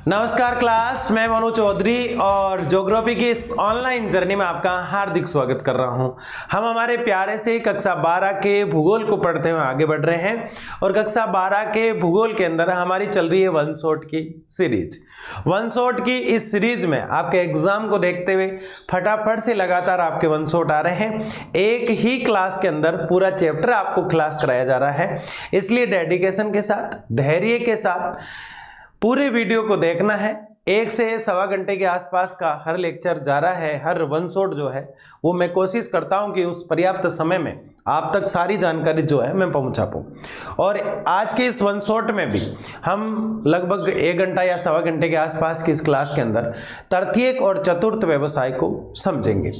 नमस्कार क्लास, मैं मनु चौधरी और ज्योग्राफी की इस ऑनलाइन जर्नी में आपका हार्दिक स्वागत कर रहा हूं। हम हमारे प्यारे से कक्षा 12 के भूगोल को पढ़ते हुए आगे बढ़ रहे हैं और कक्षा 12 के भूगोल के अंदर हमारी चल रही है वन शॉट की सीरीज। वन शॉट की इस सीरीज में आपके एग्जाम को देखते हुए फटाफट से लगातार आपके वन शॉट आ रहे हैं। एक ही क्लास के अंदर पूरा चैप्टर आपको क्लास कराया जा रहा है, इसलिए डेडिकेशन के साथ, धैर्य के साथ पूरे वीडियो को देखना है। 1 से सवा घंटे के आसपास का हर लेक्चर जा रहा है, हर वन शॉट जो है वो मैं कोशिश करता हूं कि उस पर्याप्त समय में आप तक सारी जानकारी जो है मैं पहुंचा पाऊं। और आज के इस वन शॉट में भी हम लगभग 1 घंटा या सवा घंटे के आसपास की इस क्लास के अंदर तृतीयक और चतुर्थ व्यवसाय को समझेंगे।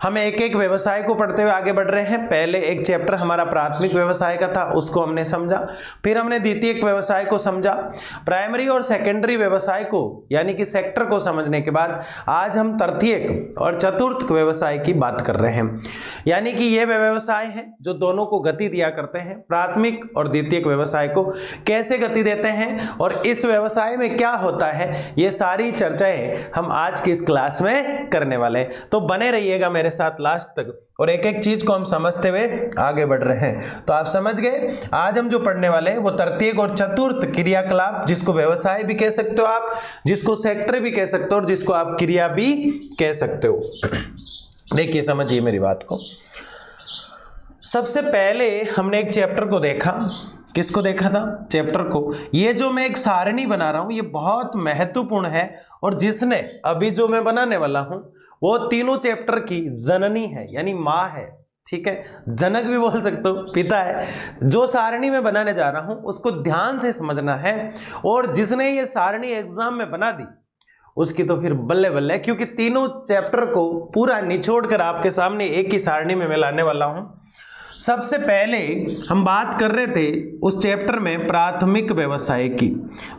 हम एक एक व्यवसाय को पढ़ते हुए आगे बढ़ रहे हैं। पहले एक चैप्टर हमारा प्राथमिक व्यवसाय का था, उसको हमने समझा। फिर हमने द्वितीयक व्यवसाय को समझा। प्राइमरी और सेकेंडरी व्यवसाय को यानी कि सेक्टर को समझने के बाद आज हम तृतीयक और चतुर्थ व्यवसाय की बात कर रहे हैं। यानी कि ये व्यवसाय है जो दोनों को गति दिया करते हैं। प्राथमिक और द्वितीयक व्यवसाय को कैसे गति देते हैं और इस व्यवसाय में क्या होता है, ये सारी चर्चाएं हम आज की इस क्लास में करने वाले हैं। तो बने रहिएगा मेरे साथ लास्ट तक और एक एक चीज को हम समझते हुए आगे बढ़ रहे हैं। तो आप समझ गए, आज हम जो पढ़ने वाले हैं वो तृतीयक और चतुर्थ क्रियाकलाप, जिसको व्यवसाय भी कह सकते हो आप, जिसको सेक्टर भी कह सकते हो और जिसको आप क्रिया भी कह सकते हो। देखिए, समझिए मेरी बात को। सबसे पहले हमने एक चैप्टर को देखा। किसको देखा था? चैप्टर को। ये जो मैं एक सारणी बना रहा हूं ये बहुत महत्वपूर्ण है और जिसने अभी जो मैं बनाने वाला हूं वो तीनों चैप्टर की जननी है, यानी माँ है। ठीक है, जनक भी बोल सकते हो, पिता है। जो सारणी में बनाने जा रहा हूं उसको ध्यान से समझना है और जिसने ये सारणी एग्जाम में बना दी उसकी तो फिर बल्ले बल्ले, क्योंकि तीनों चैप्टर को पूरा निचोड़ कर आपके सामने एक ही सारणी में मैं लाने वाला हूं। सबसे पहले हम बात कर रहे थे उस चैप्टर में प्राथमिक व्यवसाय की।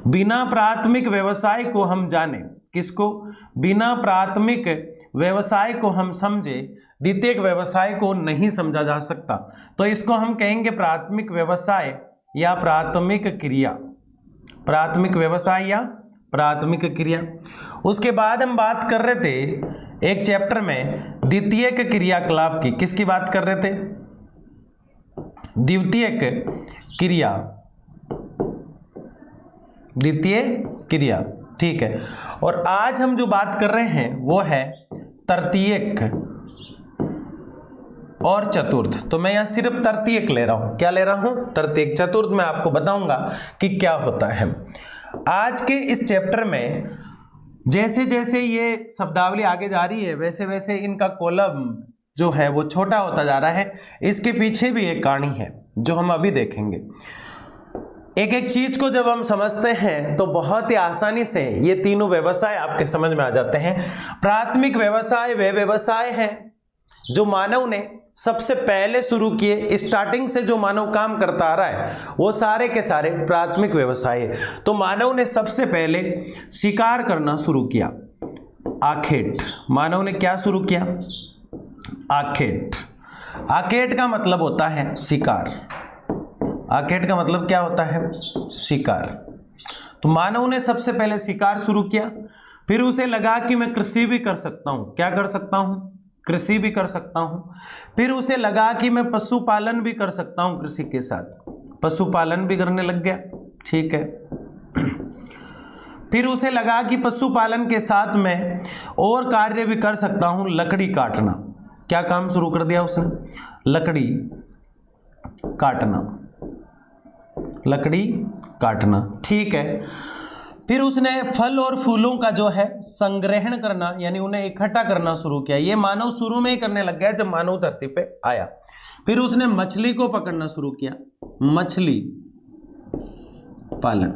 बिना प्राथमिक व्यवसाय को हम जाने, किसको? बिना प्राथमिक व्यवसाय को हम समझे द्वितीयक व्यवसाय को नहीं समझा जा सकता। तो इसको हम कहेंगे प्राथमिक व्यवसाय या प्राथमिक क्रिया। प्राथमिक व्यवसाय या प्राथमिक क्रिया। उसके बाद हम बात कर रहे थे एक चैप्टर में द्वितीयक क्रियाकलाप की। किसकी बात कर रहे थे? द्वितीयक क्रिया। द्वितीय क्रिया, ठीक है। और आज हम जो बात कर रहे हैं वो है तृतीयक और चतुर्थ। तो मैं यहां सिर्फ तृतीयक ले रहा हूं। क्या ले रहा हूं? तृतीयक। चतुर्थ में आपको बताऊंगा कि क्या होता है। आज के इस चैप्टर में जैसे जैसे ये शब्दावली आगे जा रही है वैसे वैसे इनका कॉलम जो है वो छोटा होता जा रहा है। इसके पीछे भी एक कहानी है जो हम अभी देखेंगे। एक एक चीज को जब हम समझते हैं तो बहुत ही आसानी से ये तीनों व्यवसाय आपके समझ में आ जाते हैं। प्राथमिक व्यवसाय वे व्यवसाय हैं जो मानव ने सबसे पहले शुरू किए। स्टार्टिंग से जो मानव काम करता आ रहा है वो सारे के सारे प्राथमिक व्यवसाय है। तो मानव ने सबसे पहले शिकार करना शुरू किया। आखेट। मानव ने क्या शुरू किया? आखेट। आखेट का मतलब होता है शिकार। आखेट का मतलब क्या होता है? शिकार। तो मानव ने सबसे पहले शिकार शुरू किया। फिर उसे लगा कि मैं कृषि भी कर सकता हूं। क्या कर सकता हूं? कृषि भी कर सकता हूं। फिर उसे लगा कि मैं पशुपालन भी कर सकता हूं। कृषि के साथ पशुपालन भी करने लग गया। ठीक है। फिर उसे लगा कि पशुपालन के साथ में और कार्य भी कर सकता हूं, लकड़ी काटना। क्या काम शुरू कर दिया उसने? लकड़ी काटना। लकड़ी काटना, ठीक है। फिर उसने फल और फूलों का जो है संग्रहण करना यानी उन्हें इकट्ठा करना शुरू किया। ये मानव शुरू में ही करने लग गया जब मानव धरती पे आया। फिर उसने मछली को पकड़ना शुरू किया। मछली पालन।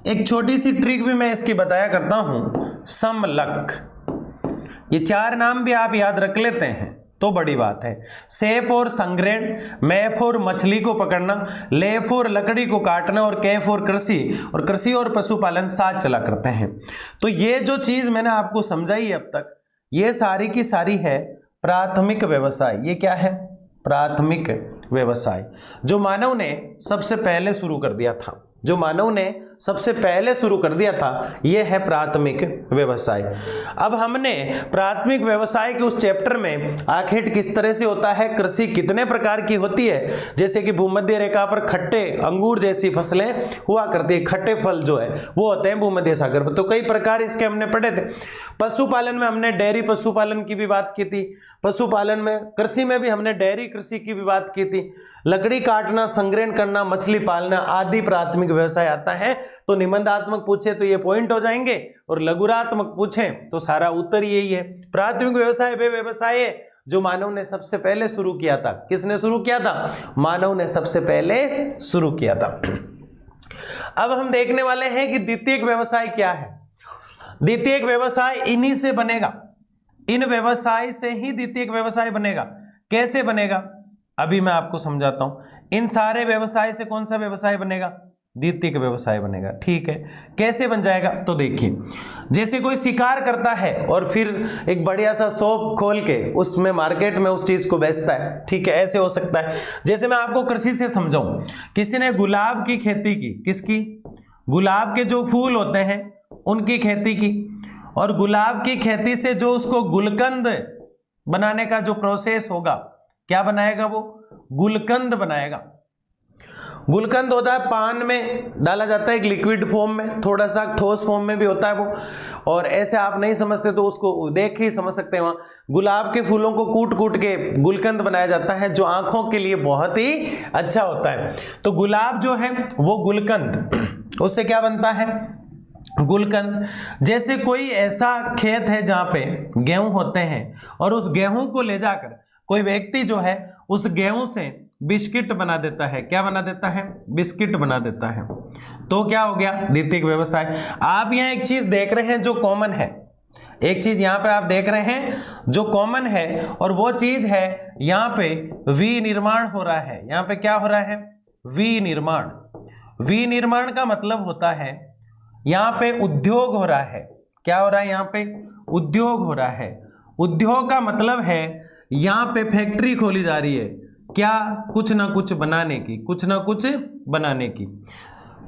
एक छोटी सी ट्रिक भी मैं इसकी बताया करता हूं, समलक। ये 4 नाम भी आप याद रख लेते हैं तो बड़ी बात है। से फॉर संग्रहण, मैं फॉर मछली को पकड़ना, ले फॉर लकड़ी को काटना और के फॉर कृषि। और कृषि और पशुपालन साथ चला करते हैं। तो ये जो चीज मैंने आपको समझाई अब तक ये सारी की सारी है प्राथमिक व्यवसाय। ये क्या है? प्राथमिक व्यवसाय जो मानव ने सबसे पहले शुरू कर दिया था। जो मानव ने सबसे पहले शुरू कर दिया था, यह है प्राथमिक व्यवसाय। अब हमने प्राथमिक व्यवसाय के उस चैप्टर में आखिर किस तरह से होता है, कृषि कितने प्रकार की होती है, जैसे कि भूमध्य रेखा पर खट्टे अंगूर जैसी फसलें हुआ करती है, खट्टे फल जो है वो होते हैं भूमध्य सागर पर, तो कई प्रकार इसके हमने पढ़े थे। पशुपालन में हमने डेयरी पशुपालन की भी बात की थी, पशुपालन में, कृषि में भी हमने डेयरी कृषि की भी बात की थी। लकड़ी काटना, संग्रहण करना, मछली पालना आदि प्राथमिक व्यवसाय आता है। तो निबंधात्मक पूछे तो ये पॉइंट हो जाएंगे और लघुरात्मक पूछे तो सारा उत्तर यही है। प्राथमिक व्यवसाय वे व्यवसाय है जो मानव ने सबसे पहले शुरू किया था। किसने शुरू किया था? मानव ने सबसे पहले शुरू किया था। अब हम देखने वाले हैं कि द्वितीयक व्यवसाय क्या है। द्वितीयक व्यवसाय इन्हीं से बनेगा, इन व्यवसाय से ही द्वितीयक व्यवसाय बनेगा। कैसे बनेगा अभी मैं आपको समझाता हूं। इन सारे व्यवसाय से कौन सा व्यवसाय बनेगा? द्वितीयक व्यवसाय बनेगा। ठीक है, कैसे बन जाएगा? तो देखिए, जैसे कोई शिकार करता है और फिर एक बढ़िया सा शॉप खोल के उसमें मार्केट में उस चीज को बेचता है, ठीक है, ऐसे हो सकता है। जैसे मैं आपको कृषि से समझाऊं, किसी ने गुलाब की खेती की, किसकी? गुलाब के जो फूल होते हैं उनकी खेती की, और गुलाब की खेती से जो उसको गुलकंद बनाने का जो प्रोसेस होगा, क्या बनाएगा वो? गुलकंद बनाएगा। गुलकंद होता है पान में डाला जाता है, एक लिक्विड फॉर्म में, थोड़ा सा ठोस फॉर्म में भी होता है वो, और ऐसे आप नहीं समझते तो उसको देख ही समझ सकते हैं। वहाँ गुलाब के फूलों को कूट कूट के गुलकंद बनाया जाता है जो आंखों के लिए बहुत ही अच्छा होता है। तो गुलाब जो है वो गुलकंद, उससे क्या बनता है? गुलकंद। जैसे कोई ऐसा खेत है जहाँ पे गेहूं होते हैं और उस गेहूं को ले जाकर कोई व्यक्ति जो है उस गेहूं से बिस्किट बना देता है। क्या बना देता है? बिस्किट बना देता है। तो क्या हो गया? द्वितीयक व्यवसाय। आप यहाँ एक चीज देख रहे हैं जो कॉमन है, एक चीज यहाँ पे आप देख रहे हैं जो कॉमन है, और वो चीज है यहाँ पे विनिर्माण हो रहा है। यहाँ पे क्या हो रहा है? विनिर्माण। विनिर्माण का मतलब होता है यहाँ पे उद्योग हो रहा है। क्या हो रहा है? यहाँ पे उद्योग हो रहा है। उद्योग का मतलब है यहाँ पे फैक्ट्री खोली जा रही है, क्या? कुछ ना कुछ बनाने की, कुछ ना कुछ बनाने की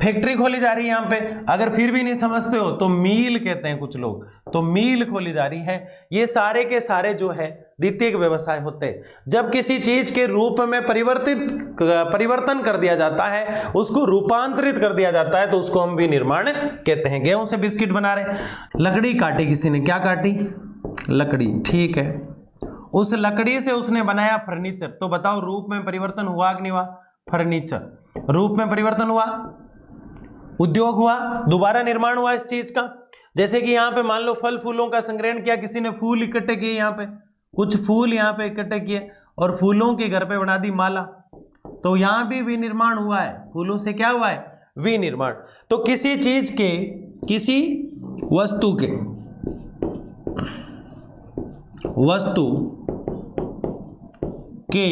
फैक्ट्री खोली जा रही है यहाँ पे। अगर फिर भी नहीं समझते हो तो मील कहते हैं कुछ लोग, तो मील खोली जा रही है। ये सारे के सारे जो है द्वितीयक व्यवसाय होते हैं। जब किसी चीज के रूप में परिवर्तन कर दिया जाता है, उसको रूपांतरित कर दिया जाता है, तो उसको हम विनिर्माण कहते हैं। गेहूं से बिस्किट बना रहे, लकड़ी काटी किसी ने, क्या काटी? लकड़ी, ठीक है, उस लकड़ी से उसने बनाया फर्नीचर। तो बताओ रूप में परिवर्तन हुआ कि नहीं हुआ? फर्नीचर, रूप में परिवर्तन हुआ, उद्योग हुआ, दोबारा निर्माण हुआ इस चीज का। जैसे कि यहाँ पे मान लो फल फूलों का संग्रहण किया, किसी ने फूल इकट्ठे किए, यहाँ पे कुछ फूल यहाँ पे इकट्ठे किए और फूलों के घर पे बना दी माला, तो यहाँ भी विनिर्माण हुआ है। फूलों से क्या हुआ है? विनिर्माण। तो किसी चीज के, किसी वस्तु के, वस्तु के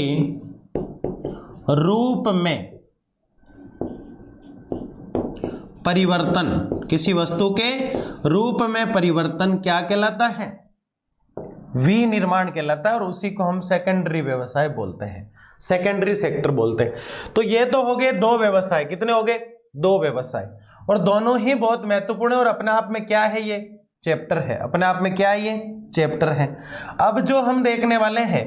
रूप में परिवर्तन, किसी वस्तु के रूप में परिवर्तन क्या कहलाता है? विनिर्माण कहलाता है, और उसी को हम सेकेंडरी व्यवसाय बोलते हैं, सेकेंडरी सेक्टर बोलते हैं। तो ये तो हो गए दो व्यवसाय। कितने हो गए? दो व्यवसाय, और दोनों ही बहुत महत्वपूर्ण है और अपने आप में क्या है? ये चैप्टर है, अपने आप में क्या है? ये चैप्टर है। अब जो हम देखने वाले हैं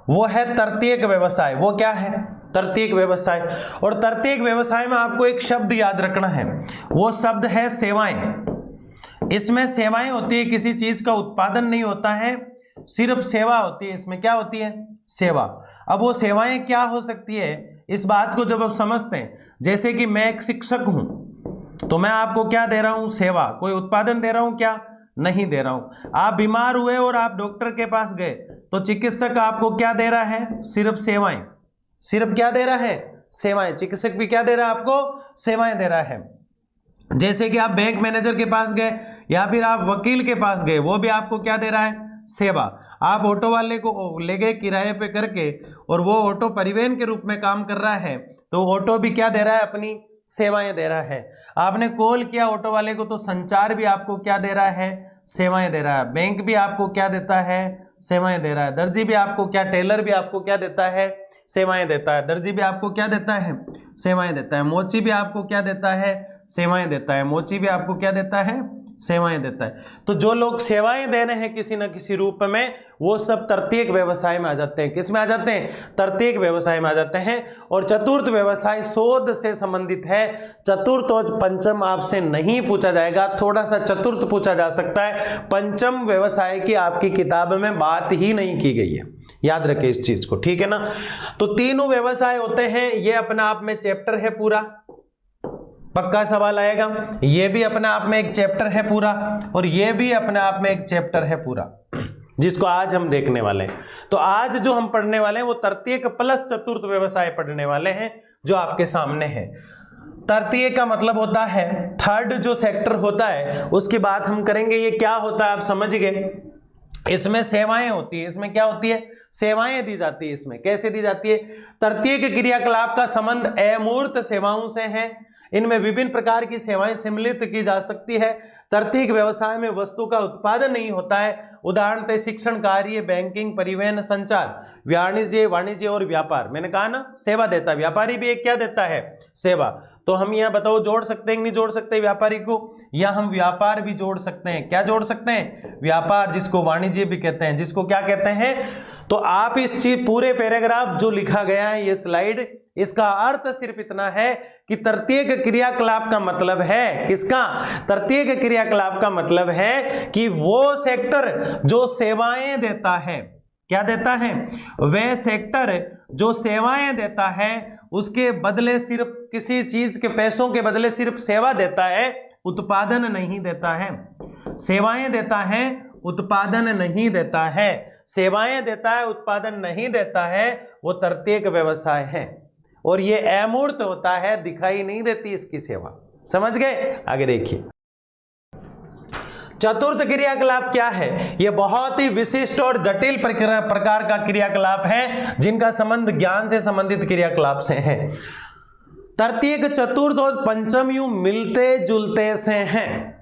वो है तृतीयक व्यवसाय। वो क्या है? तृतीयक व्यवसाय। और तृतीयक व्यवसाय में आपको एक शब्द याद रखना है, वो शब्द है सेवाएं। इसमें सेवाएं होती है, किसी चीज का उत्पादन नहीं होता है, सिर्फ सेवा होती है। इसमें क्या होती है? सेवा। अब वो सेवाएं क्या हो सकती है, इस बात को जब आप समझते हैं, जैसे कि मैं एक शिक्षक हूं, तो मैं आपको क्या दे रहा हूं? सेवा। कोई उत्पादन दे रहा हूं क्या? नहीं दे रहा हूं। आप बीमार हुए और आप डॉक्टर के पास गए, तो चिकित्सक आपको क्या दे रहा है? सिर्फ सेवाएं। सिर्फ क्या दे रहा है? सेवाएं। चिकित्सक भी क्या दे रहा है आपको? सेवाएं दे रहा है। जैसे कि आप बैंक मैनेजर के पास गए या फिर आप वकील के पास गए, वो भी आपको क्या दे रहा है? सेवा। आप ऑटो वाले को ले गए किराए पे करके, और वो ऑटो परिवहन के रूप में काम कर रहा है, तो ऑटो भी क्या दे रहा है? अपनी सेवाएं दे रहा है। आपने कॉल किया ऑटो वाले को, तो संचार भी आपको क्या दे रहा है? सेवाएं दे रहा है। बैंक भी आपको क्या देता है? सेवाएं दे रहा है। दर्जी भी आपको क्या, टेलर भी आपको क्या देता है? सेवाएं देता है। दर्जी भी आपको क्या देता है? सेवाएं देता है। मोची भी आपको क्या देता है? सेवाएं देता है। मोची भी आपको क्या देता है? सेवाएं देता है। तो जो लोग सेवाएं दे रहे हैं किसी न किसी रूप में, वो सब तृतीयक व्यवसाय में आ जाते हैं। किस में आ जाते हैं? तृतीयक व्यवसाय में आ जाते हैं। और चतुर्थ व्यवसाय शोध से संबंधित है। चतुर्थ और पंचम आपसे नहीं पूछा जाएगा, थोड़ा सा चतुर्थ पूछा जा सकता है। पंचम व्यवसाय की आपकी किताब में बात ही नहीं की गई है, याद रखें इस चीज को, ठीक है ना। तो तीनों व्यवसाय होते हैं, ये अपने आप में चैप्टर है पूरा, पक्का सवाल आएगा। ये भी अपने आप में एक चैप्टर है पूरा, और ये भी अपने आप में एक चैप्टर है पूरा, जिसको आज हम देखने वाले हैं। तो आज जो हम पढ़ने वाले हैं वो तृतीयक प्लस चतुर्थ व्यवसाय पढ़ने वाले हैं, जो आपके सामने है। तृतीय का मतलब होता है थर्ड जो सेक्टर होता है, उसकी बात हम करेंगे। ये क्या होता है आप समझ गए। इसमें सेवाएं होती है। इसमें क्या होती है? सेवाएं दी जाती है। इसमें कैसे दी जाती है? तृतीयक क्रियाकलाप का संबंध अमूर्त सेवाओं से है। इनमें विभिन्न प्रकार की सेवाएं सम्मिलित की जा सकती है। तृतीयक व्यवसाय में वस्तु का उत्पादन नहीं होता है। उदाहरणतः शिक्षण कार्य, बैंकिंग, परिवहन, संचार, वाणिज्य और व्यापार। मैंने कहा ना सेवा देता है। व्यापारी भी एक क्या देता है? सेवा। तो हम यहाँ बताओ जोड़ सकते हैं कि नहीं जोड़ सकते व्यापारी को, या हम व्यापार भी जोड़ सकते हैं। क्या जोड़ सकते हैं? व्यापार, जिसको वाणिज्य भी कहते हैं, जिसको क्या कहते हैं। तो आप इस चीज पूरे पैराग्राफ जो लिखा गया है ये स्लाइड, इसका अर्थ सिर्फ इतना है कि तृतीयक क्रियाकलाप का मतलब है किसका? तृतीयक क्रियाकलाप का मतलब है कि वो सेक्टर जो सेवाएं देता है। क्या देता है? वह सेक्टर जो सेवाएं देता है, उसके बदले सिर्फ किसी चीज के पैसों के बदले सिर्फ सेवा देता है, उत्पादन नहीं देता है। सेवाएं देता है, उत्पादन नहीं देता है। सेवाएं देता है, उत्पादन नहीं देता है, वो तृतीयक व्यवसाय है। और ये अमूर्त होता है, दिखाई नहीं देती इसकी सेवा। समझ गए? आगे देखिए। चतुर्थ क्रियाकलाप क्या है? यह बहुत ही विशिष्ट और जटिल प्रकार का क्रियाकलाप है, जिनका संबंध ज्ञान से संबंधित क्रियाकलाप से है। तृतीयक, चतुर्थ और पंचम यूं मिलते जुलते से हैं।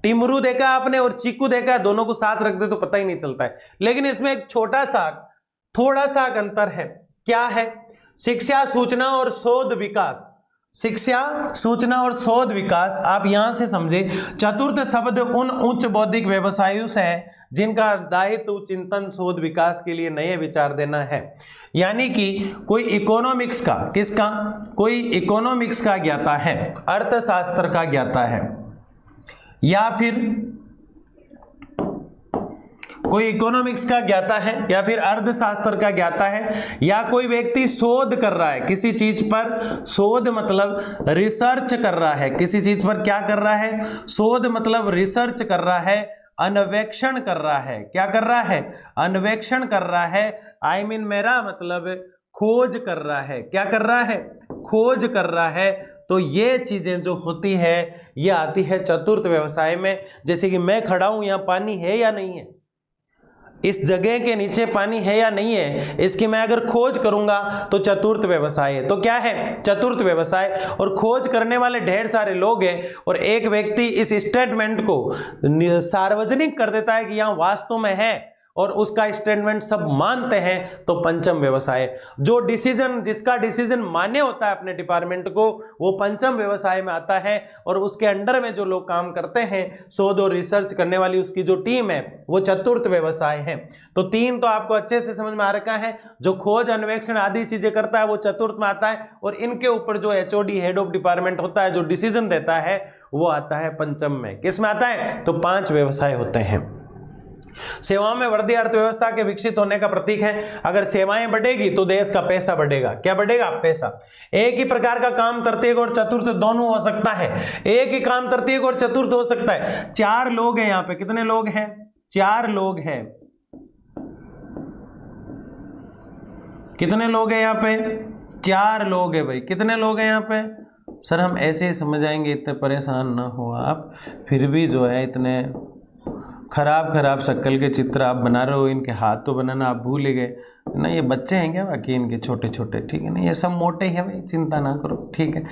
टिमरू देखा आपने और चीकू देखा, दोनों को साथ रख दे तो पता ही नहीं चलता है। लेकिन इसमें एक थोड़ा सा अंतर है। क्या है? शिक्षा, सूचना और शोध विकास। शिक्षा, सूचना और शोध विकास आप यहां से समझे। चतुर्थ शब्द उन उच्च बौद्धिक व्यवसायों से है जिनका दायित्व चिंतन, शोध, विकास के लिए नए विचार देना है। यानी कि कोई इकोनॉमिक्स का, किसका? कोई इकोनॉमिक्स का ज्ञाता है, अर्थशास्त्र का ज्ञाता है, या फिर कोई इकोनॉमिक्स का ज्ञाता है, या फिर अर्थशास्त्र का ज्ञाता है, या कोई व्यक्ति शोध कर रहा है किसी चीज पर। शोध मतलब रिसर्च कर रहा है किसी चीज पर। क्या कर रहा है? शोध मतलब रिसर्च कर रहा है, अन्वेषण कर रहा है। क्या कर रहा है? अन्वेषण कर रहा है। मेरा मतलब खोज कर रहा है। क्या कर रहा है? खोज कर रहा है। तो ये चीजें जो होती है ये आती है चतुर्थ व्यवसाय में। जैसे कि मैं खड़ा हूं, यहाँ पानी है या नहीं है, इस जगह के नीचे पानी है या नहीं है, इसकी मैं अगर खोज करूंगा तो चतुर्थ व्यवसाय है। तो क्या है? चतुर्थ व्यवसाय। और खोज करने वाले ढेर सारे लोग हैं, और एक व्यक्ति इस स्टेटमेंट को सार्वजनिक कर देता है कि यहां वास्तव में है, और उसका स्टेटमेंट सब मानते हैं, तो पंचम व्यवसाय। जो डिसीजन, जिसका डिसीजन मान्य होता है अपने डिपार्टमेंट को, वो पंचम व्यवसाय में आता है। और उसके अंडर में जो लोग काम करते हैं, शोध और रिसर्च करने वाली उसकी जो टीम है, वो चतुर्थ व्यवसाय है। तो तीन तो आपको अच्छे से समझ में आ रखा है। जो खोज, अन्वेषण आदि चीजें करता है वो चतुर्थ में आता है, और इनके ऊपर जो HOD, हेड ऑफ डिपार्टमेंट होता है, जो डिसीजन देता है, वो आता है पंचम में। किस में आता है? तो 5 व्यवसाय होते हैं। सेवाओं में वृद्धि अर्थव्यवस्था के विकसित होने का प्रतीक है। अगर सेवाएं बढ़ेगी तो देश का पैसा बढ़ेगा। क्या बढ़ेगा? पैसा। एक ही प्रकार का काम तृतीयक और चतुर्थ दोनों हो सकता है। एक ही काम तृतीयक और चतुर्थ हो सकता है। 4 लोग हैं यहाँ पे। कितने लोग हैं? 4 लोग हैं। कितने लोग हैं यहाँ पे? 4 लोग हैं भाई। कितने लोग हैं यहाँ पे? सर हम ऐसे ही समझ आएंगे, इतने परेशान ना हो आप। फिर भी जो है इतने खराब शक्ल के चित्र आप बना रहे हो, इनके हाथ तो बनाना आप भूल ही गए ना। ये बच्चे हैं क्या बाकी इनके छोटे छोटे? ठीक है ना, ये सब मोटे हैं भाई, चिंता ना करो। ठीक है,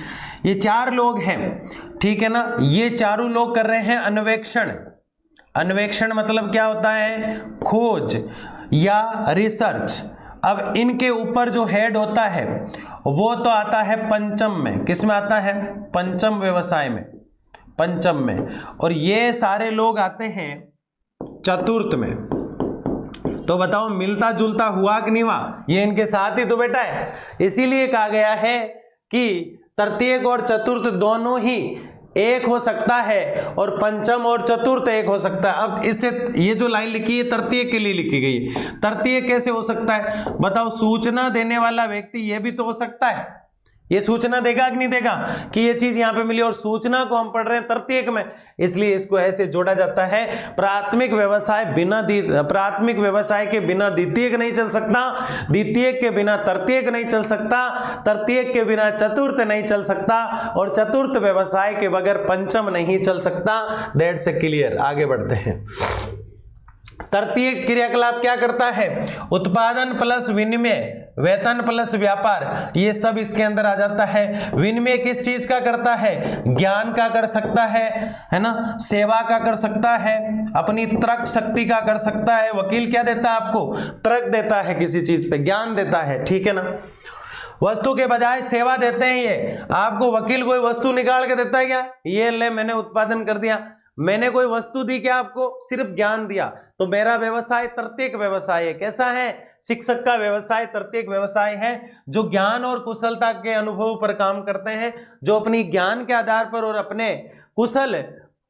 ये 4 लोग हैं। ठीक है ना, ये चारों लोग कर रहे हैं अन्वेषण। अन्वेषण मतलब क्या होता है? खोज या रिसर्च। अब इनके ऊपर जो हेड होता है वो तो आता है पंचम में। किस में आता है? पंचम व्यवसाय में, पंचम में। और ये सारे लोग आते हैं चतुर्थ में। तो बताओ मिलता जुलता हुआ कि नहीं हुआ? ये इनके साथ ही तो बेटा है। इसीलिए कहा गया है कि तृतीयक और चतुर्थ दोनों ही एक हो सकता है और पंचम और चतुर्थ एक हो सकता है। अब इससे ये जो लाइन लिखी है तृतीयक के लिए लिखी गई है। तृतीयक कैसे हो सकता है बताओ? सूचना देने वाला व्यक्ति ये भी तो हो सकता है। ये सूचना देगा कि नहीं देगा कि ये चीज यहां पे मिली, और सूचना को हम पढ़ रहे हैं तृतीयक में, इसलिए इसको ऐसे जोड़ा जाता है। प्राथमिक व्यवसाय प्राथमिक व्यवसाय के बिना द्वितीयक नहीं चल सकता, द्वितीयक के बिना तृतीयक नहीं चल सकता, तृतीयक के बिना चतुर्थ नहीं चल सकता, और चतुर्थ व्यवसाय के बगैर पंचम नहीं चल सकता। That's clear. आगे बढ़ते हैं। तृतीयक क्रियाकलाप क्या करता है? उत्पादन प्लस विनिमय, वेतन प्लस व्यापार, ये सब इसके अंदर आ जाता है। विनिमय किस चीज का करता है? ज्ञान का कर सकता है ना, सेवा का कर सकता है, अपनी तर्क शक्ति का कर सकता है। वकील क्या देता है आपको? तर्क देता है, किसी चीज पे ज्ञान देता है, ठीक है ना। वस्तु के बजाय सेवा देते हैं ये आपको। वकील कोई वस्तु निकाल के देता है क्या? ये ले मैंने उत्पादन कर दिया, मैंने कोई वस्तु दी क्या आपको? सिर्फ ज्ञान दिया। तो मेरा व्यवसाय तृतीयक व्यवसाय है। कैसा है? शिक्षक का व्यवसाय तृतीयक व्यवसाय है, जो ज्ञान और कुशलता के अनुभव पर काम करते हैं, जो अपनी ज्ञान के आधार पर और अपने कुशल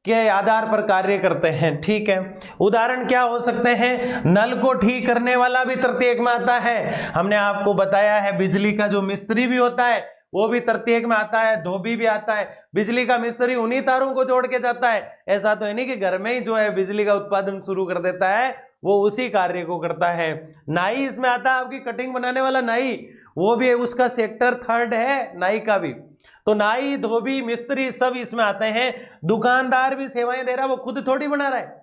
के आधार पर कार्य करते हैं, ठीक है। उदाहरण क्या हो सकते हैं? नल को ठीक करने वाला भी तृतीयक में आता है। हमने आपको बताया है बिजली का जो मिस्त्री भी होता है वो भी तृतीयक में आता है, धोबी भी आता है। बिजली का मिस्त्री उन्हीं तारों को जोड़ के जाता है। ऐसा तो है नहीं कि घर में ही जो है बिजली का उत्पादन शुरू कर देता है, वो उसी कार्य को करता है। नाई इसमें आता है, आपकी कटिंग बनाने वाला नाई, वो भी उसका सेक्टर थर्ड है नाई का भी। तो नाई, धोबी, मिस्त्री सब इसमें आते हैं। दुकानदार भी सेवाएं दे रहा है, वो खुद थोड़ी बना रहा है।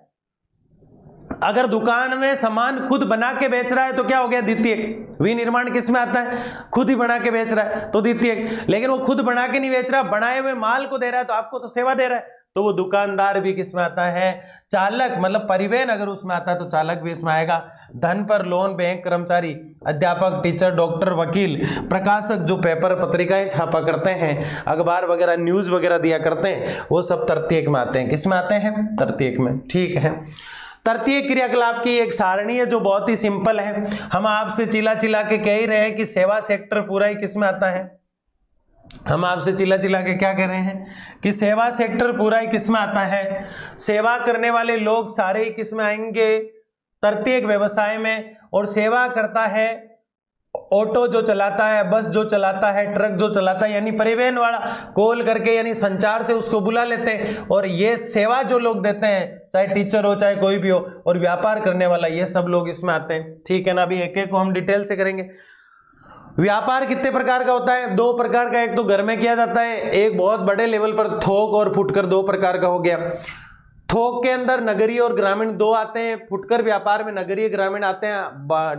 अगर दुकान में सामान खुद बना के बेच रहा है तो क्या हो गया? द्वितीयक। विनिर्माण किस में आता है? खुद ही बना के बेच रहा है तो द्वितीयक। लेकिन वो खुद बना के नहीं बेच रहा, बनाए हुए माल को दे रहा है, तो आपको तो सेवा दे रहा है, तो वो दुकानदार भी किस में आता है? चालक, मतलब परिवहन अगर उसमें आता है तो चालक भी इसमें आएगा। धन पर लोन, बैंक कर्मचारी, अध्यापक, टीचर, डॉक्टर, वकील, प्रकाशक जो पेपर पत्रिकाएं छापा करते हैं, अखबार वगैरह, न्यूज वगैरह दिया करते हैं, वो सब तृतीयक में आते हैं। किस में आते हैं? तृतीयक में, ठीक है। तृतीय क्रियाकलाप की एक सारणी है जो बहुत ही सिंपल है। हम आपसे चिल्ला चिल्ला के कह ही रहे हैं कि सेवा सेक्टर पूरा ही किस में आता है? हम आपसे चिल्ला चिल्ला के क्या कह रहे हैं कि सेवा सेक्टर पूरा ही किस में आता है? सेवा करने वाले लोग सारे ही किस में आएंगे? तृतीयक व्यवसाय में। और सेवा करता है ऑटो जो चलाता है, बस जो चलाता है, ट्रक जो चलाता है, यानी परिवहन वाला कॉल करके यानी संचार से उसको बुला लेते हैं। और ये सेवा जो लोग देते हैं, चाहे टीचर हो चाहे कोई भी हो, और व्यापार करने वाला, ये सब लोग इसमें आते हैं, ठीक है ना। अभी एक एक को हम डिटेल से करेंगे। व्यापार कितने प्रकार का होता है? दो प्रकार का। एक तो घर में किया जाता है, एक बहुत बड़े लेवल पर थोक और फुटकर, दो प्रकार का हो गया। थोक के अंदर नगरीय और ग्रामीण दो आते हैं। फुटकर व्यापार में नगरीय ग्रामीण आते हैं।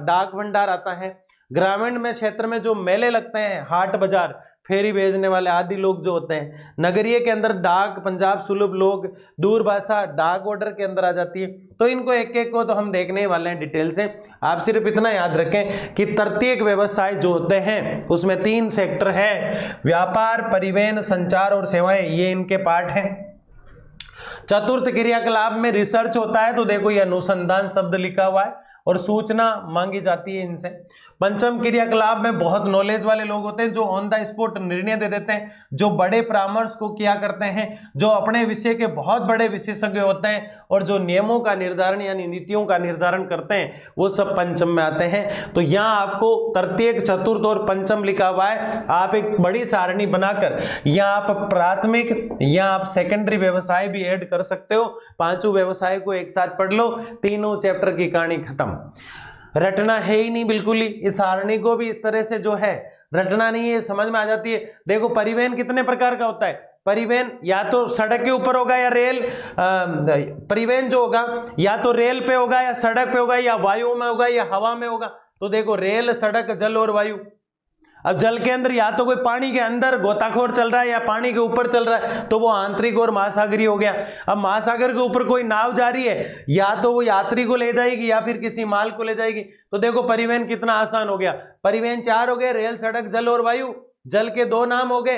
डाक भंडार आता है। ग्रामीण में क्षेत्र में जो मेले लगते हैं, हाट बाजार, फेरी भेजने वाले आदि लोग जो होते हैं। नगरीय के अंदर डाक, पंजाब सुलभ लोग, दूरभाषा, डाक ऑर्डर के अंदर आ जाती है। तो इनको एक एक को तो हम देखने वाले हैं डिटेल से। आप सिर्फ इतना याद रखें कि तृतीयक व्यवसाय जो होते हैं उसमें 3 सेक्टर है: व्यापार, परिवहन, संचार और सेवाएं, ये इनके पार्ट हैं। चतुर्थ क्रियाकलाप में रिसर्च होता है, तो देखो ये अनुसंधान शब्द लिखा हुआ है, और सूचना मांगी जाती है इनसे। पंचम क्रियाकलाप में बहुत नॉलेज वाले लोग होते हैं जो ऑन द स्पॉट निर्णय दे देते हैं, जो बड़े परामर्श को किया करते हैं, जो अपने विषय के बहुत बड़े विशेषज्ञ होते हैं, और जो नियमों का निर्धारण यानी नीतियों का निर्धारण करते हैं, वो सब पंचम में आते हैं। तो यहाँ आपको तृतीयक, चतुर्थ और पंचम लिखा हुआ है। आप एक बड़ी सारणी बनाकर यहाँ आप प्राथमिक या आप सेकेंडरी व्यवसाय भी ऐड कर सकते हो। पांचों व्यवसाय को एक साथ पढ़ लो, तीनों चैप्टर की कहानी खत्म। रटना है ही नहीं बिल्कुल ही। इस सारणी को भी इस तरह से जो है रटना नहीं है, समझ में आ जाती है। देखो परिवहन कितने प्रकार का होता है? परिवहन या तो सड़क के ऊपर होगा या रेल, परिवहन जो होगा या तो रेल पे होगा या सड़क पे होगा या वायु में होगा या हवा में होगा। तो देखो रेल, सड़क, जल और वायु। अब जल के अंदर या तो कोई पानी के अंदर गोताखोर चल रहा है या पानी के ऊपर चल रहा है, तो वो आंतरिक और महासागरीय हो गया। अब महासागर के ऊपर कोई नाव जा रही है, या तो वो यात्री को ले जाएगी या फिर किसी माल को ले जाएगी। तो देखो परिवहन कितना आसान हो गया। परिवहन 4 हो गए, रेल, सड़क, जल और वायु। जल के 2 नाम हो गए,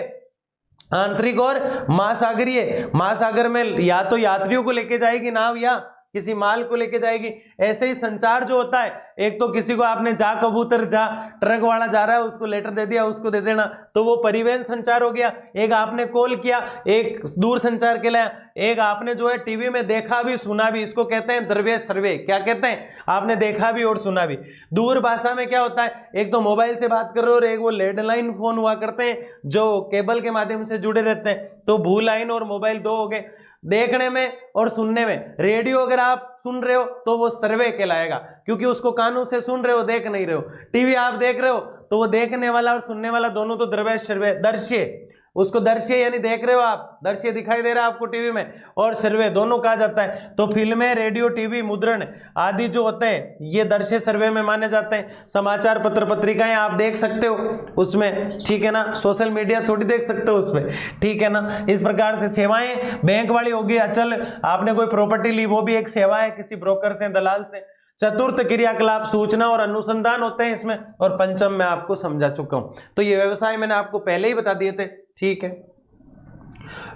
आंतरिक और महासागरीय। महासागर में या तो यात्रियों को लेके जाएगी नाव या किसी माल को लेके जाएगी। ऐसे ही संचार जो होता है, एक तो किसी को आपने जा कबूतर, जा ट्रक वाला जा रहा है उसको लेटर दे दिया, उसको दे देना, तो वो परिवहन संचार हो गया। एक आपने कॉल किया, एक दूर संचार के लिए। एक आपने जो है टीवी में देखा भी सुना भी, इसको कहते हैं द्रव्य सर्वे। क्या कहते हैं? आपने देखा भी और सुना भी। दूर भाषा में क्या होता है, एक तो मोबाइल से बात कर रहे हो और एक वो लैंडलाइन फोन हुआ करते हैं जो केबल के माध्यम से जुड़े रहते हैं। तो भू लाइन और मोबाइल 2 हो गए। देखने में और सुनने में, रेडियो अगर आप सुन रहे हो तो वो सर्वे कहलाएगा, क्योंकि उसको कानों से सुन रहे हो, देख नहीं रहे हो। टीवी आप देख रहे हो तो वो देखने वाला और सुनने वाला दोनों तो द्रव्य सर्वे। दृश्य, उसको दृश्य यानी देख रहे हो आप, दृश्य दिखाई दे रहा है आपको टीवी में, और सर्वे दोनों कहा जाता है। तो फिल्में, रेडियो, टीवी, मुद्रण आदि जो होते हैं ये दृश्य सर्वे में माने जाते हैं। समाचार पत्र पत्रिकाएं आप देख सकते हो उसमें, ठीक है ना। सोशल मीडिया थोड़ी देख सकते हो उसमें, ठीक है ना। इस प्रकार से सेवाएं, बैंक वाली होगी अचल, आपने कोई प्रॉपर्टी ली वो भी एक सेवा है किसी ब्रोकर से, दलाल से। चतुर्थ क्रियाकलाप सूचना और अनुसंधान होते हैं इसमें, और पंचम मैं आपको समझा चुका हूं। तो ये व्यवसाय मैंने आपको पहले ही बता दिए थे, ठीक है।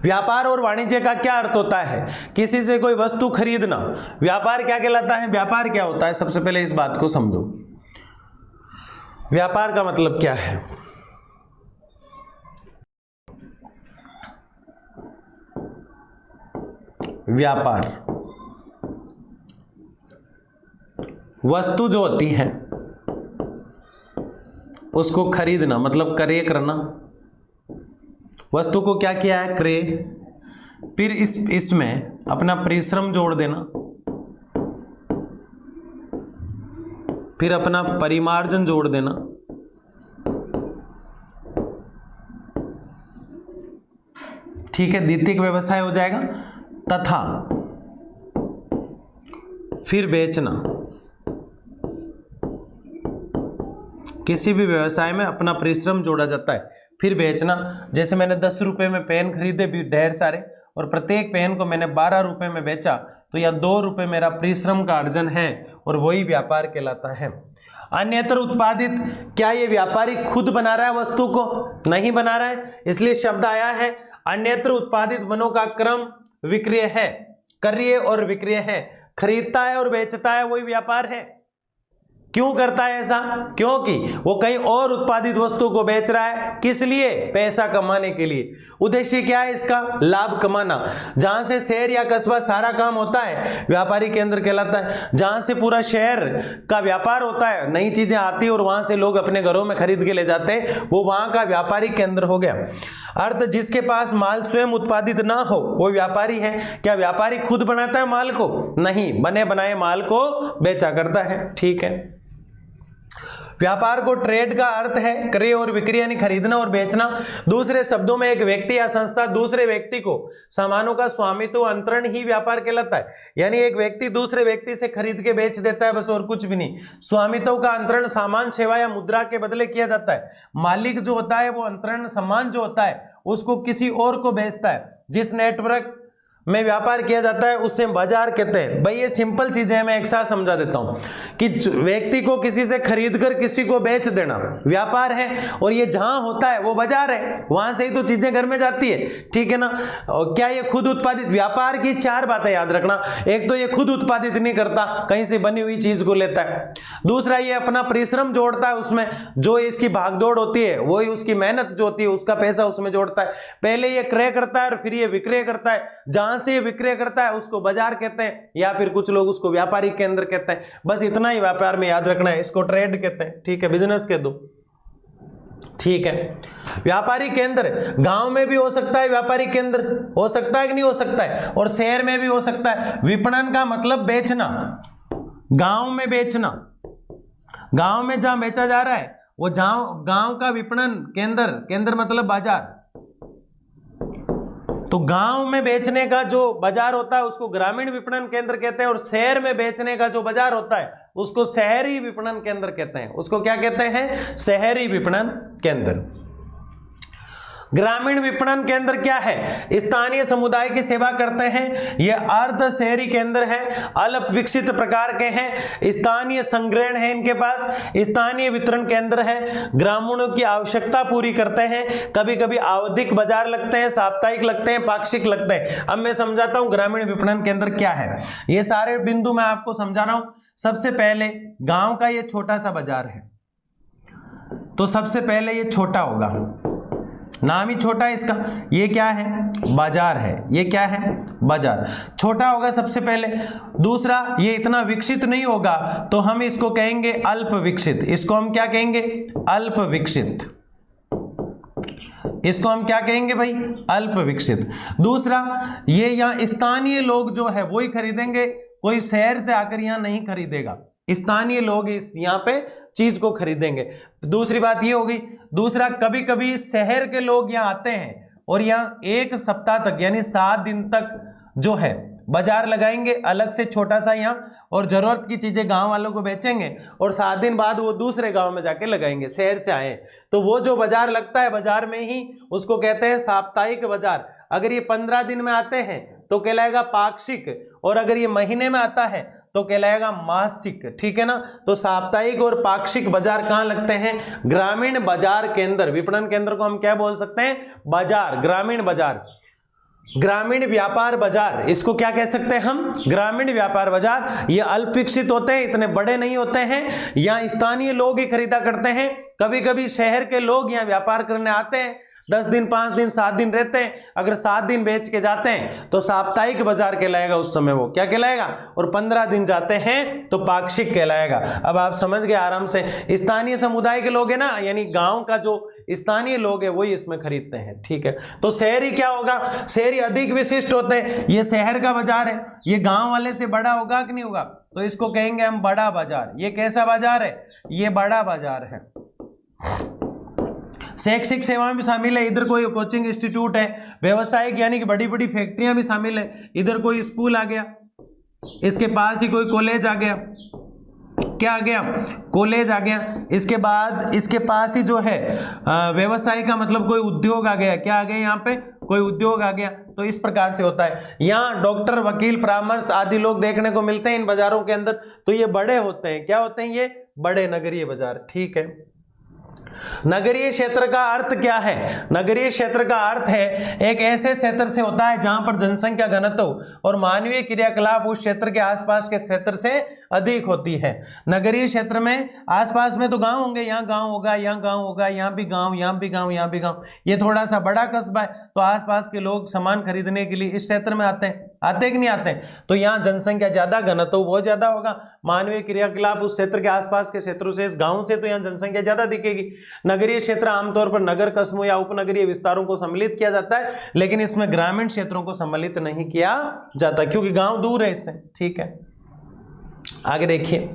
व्यापार और वाणिज्य का क्या अर्थ होता है? किसी से कोई वस्तु खरीदना। व्यापार क्या कहलाता है? व्यापार क्या होता है? सबसे पहले इस बात को समझो, व्यापार का मतलब क्या है। व्यापार वस्तु जो होती है उसको खरीदना, मतलब क्रय करना। वस्तु को क्या किया है? क्रय। फिर इसमें अपना परिश्रम जोड़ देना, फिर अपना परिमार्जन जोड़ देना, ठीक है, द्वितीयक व्यवसाय हो जाएगा। तथा फिर बेचना। किसी भी व्यवसाय में अपना परिश्रम जोड़ा जाता है, फिर बेचना। जैसे मैंने 10 रुपए में पेन खरीदे भी ढेर सारे, और प्रत्येक पेन को मैंने 12 रुपए में बेचा, तो यह 2 रुपए मेरा परिश्रम का अर्जन है, और वही व्यापार कहलाता है। अन्यत्र उत्पादित, क्या ये व्यापारी खुद बना रहा है वस्तु को? नहीं बना रहा है, इसलिए शब्द आया है। अन्यत्र उत्पादित वनों का क्रम विक्रय है, क्रय और विक्रय है। खरीदता है और बेचता है, वही व्यापार है। क्यों करता है ऐसा? क्योंकि वो कहीं और उत्पादित वस्तु को बेच रहा है। किस लिए? पैसा कमाने के लिए। उद्देश्य क्या है इसका? लाभ कमाना। जहां से शहर या कस्बा सारा काम होता है व्यापारी केंद्र कहलाता है। जहां से पूरा शहर का व्यापार होता है, नई चीजें आती है और वहां से लोग अपने घरों में खरीद के ले जाते हैं, वो वहां का व्यापारी केंद्र हो गया। अर्थ, जिसके पास माल स्वयं उत्पादित ना हो वो व्यापारी है। क्या व्यापारी खुद बनाता है माल को? नहीं, बने बनाए माल को बेचा करता है, ठीक है। व्यापार को ट्रेड का अर्थ है क्रय और विक्रय यानी खरीदना और बेचना। दूसरे शब्दों में एक व्यक्ति या संस्था दूसरे व्यक्ति को सामानों का स्वामित्व अंतरण ही व्यापार कहलाता है। यानी एक व्यक्ति दूसरे व्यक्ति से खरीद के बेच देता है, बस, और कुछ भी नहीं। स्वामित्व का अंतरण सामान, सेवा या मुद्रा के बदले किया जाता है। मालिक जो होता है वो अंतरण सामान जो होता है उसको किसी और को बेचता है। जिस नेटवर्क में व्यापार किया जाता है उससे बाजार कहते हैं। भाई ये सिंपल चीजें हैं, मैं एक साथ समझा देता हूं कि व्यक्ति को किसी से खरीदकर किसी को बेच देना व्यापार है, और ये जहां होता है वो बाजार है, वहां से ही तो चीजें घर में जाती है, ठीक है ना। और क्या ये खुद उत्पादित? व्यापार की 4 बातें याद रखना। एक तो ये खुद उत्पादित नहीं करता, कहीं से बनी हुई चीज को लेता है। दूसरा, ये अपना परिश्रम जोड़ता है, उसमें जो इसकी भागदौड़ होती है वही उसकी मेहनत जो होती है उसका पैसा उसमें जोड़ता है। पहले ये क्रय करता है और फिर ये विक्रय करता है। जहां से ये विक्रय करता है उसको बाजार कहते हैं, या फिर कुछ लोग उसको व्यापारी केंद्र कहते हैं। बस इतना ही व्यापार में याद रखना है, इसको ट्रेड कहते हैं, ठीक है, बिजनेस कह दो, ठीक है। व्यापारी केंद्र गांव में भी हो सकता है, व्यापारी केंद्र हो सकता है कि नहीं हो सकता है, और शहर में भी हो सकता है। विपणन का मतलब बेचना, गांव में बेचना, गांव में जहां बेचा जा रहा है वो गांव का विपणन केंद्र, केंद्र मतलब बाजार। तो गांव में बेचने का जो बाजार होता है उसको ग्रामीण विपणन केंद्र कहते हैं, और शहर में बेचने का जो बाजार होता है उसको शहरी विपणन केंद्र कहते हैं। उसको क्या कहते हैं? शहरी विपणन केंद्र। ग्रामीण विपणन केंद्र क्या है? स्थानीय समुदाय की सेवा करते हैं। ये अर्ध शहरी केंद्र है, अल्प विकसित प्रकार के हैं, स्थानीय संग्रहण है इनके पास, स्थानीय वितरण केंद्र है, ग्रामीणों की आवश्यकता पूरी करते हैं। कभी कभी आवधिक बाजार लगते हैं, साप्ताहिक लगते हैं, पाक्षिक लगते हैं। अब मैं समझाता हूं ग्रामीण विपणन केंद्र क्या है। ये सारे बिंदु मैं आपको समझा रहा हूं। सबसे पहले गांव का ये छोटा सा बाजार है, तो सबसे पहले ये छोटा होगा, नाम ही छोटा है इसका। ये क्या है? बाजार है। ये क्या है? बाजार। छोटा होगा सबसे पहले। दूसरा, ये इतना विकसित नहीं होगा, तो हम इसको कहेंगे अल्प विकसित। इसको हम क्या कहेंगे? अल्प विकसित। इसको हम क्या कहेंगे भाई? अल्प विकसित। दूसरा, ये यहाँ स्थानीय लोग जो है वो ही खरीदेंगे, कोई शहर से आकर यहाँ नहीं खरीदेगा, स्थानीय लोग इस यहाँ पे चीज को खरीदेंगे। दूसरी बात ये होगी। दूसरा, कभी कभी शहर के लोग यहाँ आते हैं और यहाँ एक सप्ताह तक यानी 7 दिन तक जो है बाजार लगाएंगे अलग से छोटा सा यहाँ, और जरूरत की चीजें गांव वालों को बेचेंगे, और 7 दिन बाद वो दूसरे गांव में जाके लगाएंगे, शहर से आए। तो वो जो बाजार लगता है बाजार में ही, उसको कहते हैं साप्ताहिक बाजार। अगर ये 15 दिन में आते हैं तो कहलाएगा पाक्षिक, और अगर ये महीने में आता है तो कहलाएगा मासिक। ठीक है ना? तो साप्ताहिक और पाक्षिक बाजार कहाँ लगते हैं? ग्रामीण बाजार केंद्र। विपणन केंद्र को हम क्या बोल सकते हैं? बाजार, ग्रामीण बाजार, ग्रामीण व्यापार बाजार। इसको क्या कह सकते हैं हम? ग्रामीण व्यापार बाजार। ये अल्प विकसित होते हैं, इतने बड़े नहीं होते हैं। यहाँ स्थानीय लोग ही खरीदा करते हैं। कभी कभी शहर के लोग यहाँ व्यापार करने आते हैं, 10 दिन, 5 दिन, 7 दिन रहते हैं। अगर 7 दिन बेच के जाते हैं तो साप्ताहिक बाजार कहलाएगा, उस समय वो क्या कहलाएगा। और 15 दिन जाते हैं तो पाक्षिक कहलाएगा। अब आप समझ गए आराम से। स्थानीय समुदाय के लोग है ना, यानी गांव का जो स्थानीय लोग है वही इसमें खरीदते हैं। ठीक है? तो शहरी क्या होगा? शहरी अधिक विशिष्ट होते हैं। ये शहर का बाजार है, ये गांव वाले से बड़ा होगा कि नहीं होगा? तो इसको कहेंगे हम बड़ा बाजार। ये कैसा बाजार है? ये बड़ा बाजार है। शैक्षिक सेवाएं भी शामिल है, इधर कोई कोचिंग इंस्टीट्यूट है, व्यवसायिक यानी कि बड़ी बड़ी फैक्ट्रियां भी शामिल है, इधर कोई स्कूल आ गया, इसके पास ही कोई कॉलेज आ गया, क्या आ गया? कॉलेज आ गया। इसके बाद इसके पास ही जो है व्यवसाय का मतलब कोई उद्योग आ गया, क्या आ गया? यहाँ पे कोई उद्योग आ गया। तो इस प्रकार से होता है। यहाँ डॉक्टर, वकील, परामर्श आदि लोग देखने को मिलते हैं इन बाजारों के अंदर। तो ये बड़े होते हैं। क्या होते हैं? ये बड़े नगरीय बाजार। ठीक है? नगरीय क्षेत्र का अर्थ क्या है? नगरीय क्षेत्र का अर्थ है एक ऐसे क्षेत्र से होता है जहां पर जनसंख्या घनत्व और मानवीय क्रियाकलाप उस क्षेत्र के आसपास के क्षेत्र से अधिक होती है। नगरीय क्षेत्र में आसपास में तो गांव होंगे, यहाँ गांव होगा, यहाँ गांव होगा, यहाँ भी गांव, यहाँ भी गांव, यहाँ भी गांव। ये थोड़ा सा बड़ा कस्बा है, तो आसपास के लोग सामान खरीदने के लिए इस क्षेत्र में आते हैं। आते कि नहीं आते? तो यहाँ जनसंख्या ज्यादा, घनत्व बहुत ज्यादा होगा, मानवीय क्रियाकलाप उस क्षेत्र के आसपास के क्षेत्रों से, इस गांव से तो यहाँ जनसंख्या ज्यादा दिखेगी। नगरीय क्षेत्र आमतौर पर नगर कस्बों या उपनगरीय विस्तारों को सम्मिलित किया जाता है, लेकिन इसमें ग्रामीण क्षेत्रों को सम्मिलित नहीं किया जाता क्योंकि गांव दूर है इससे। ठीक है? आगे देखिए,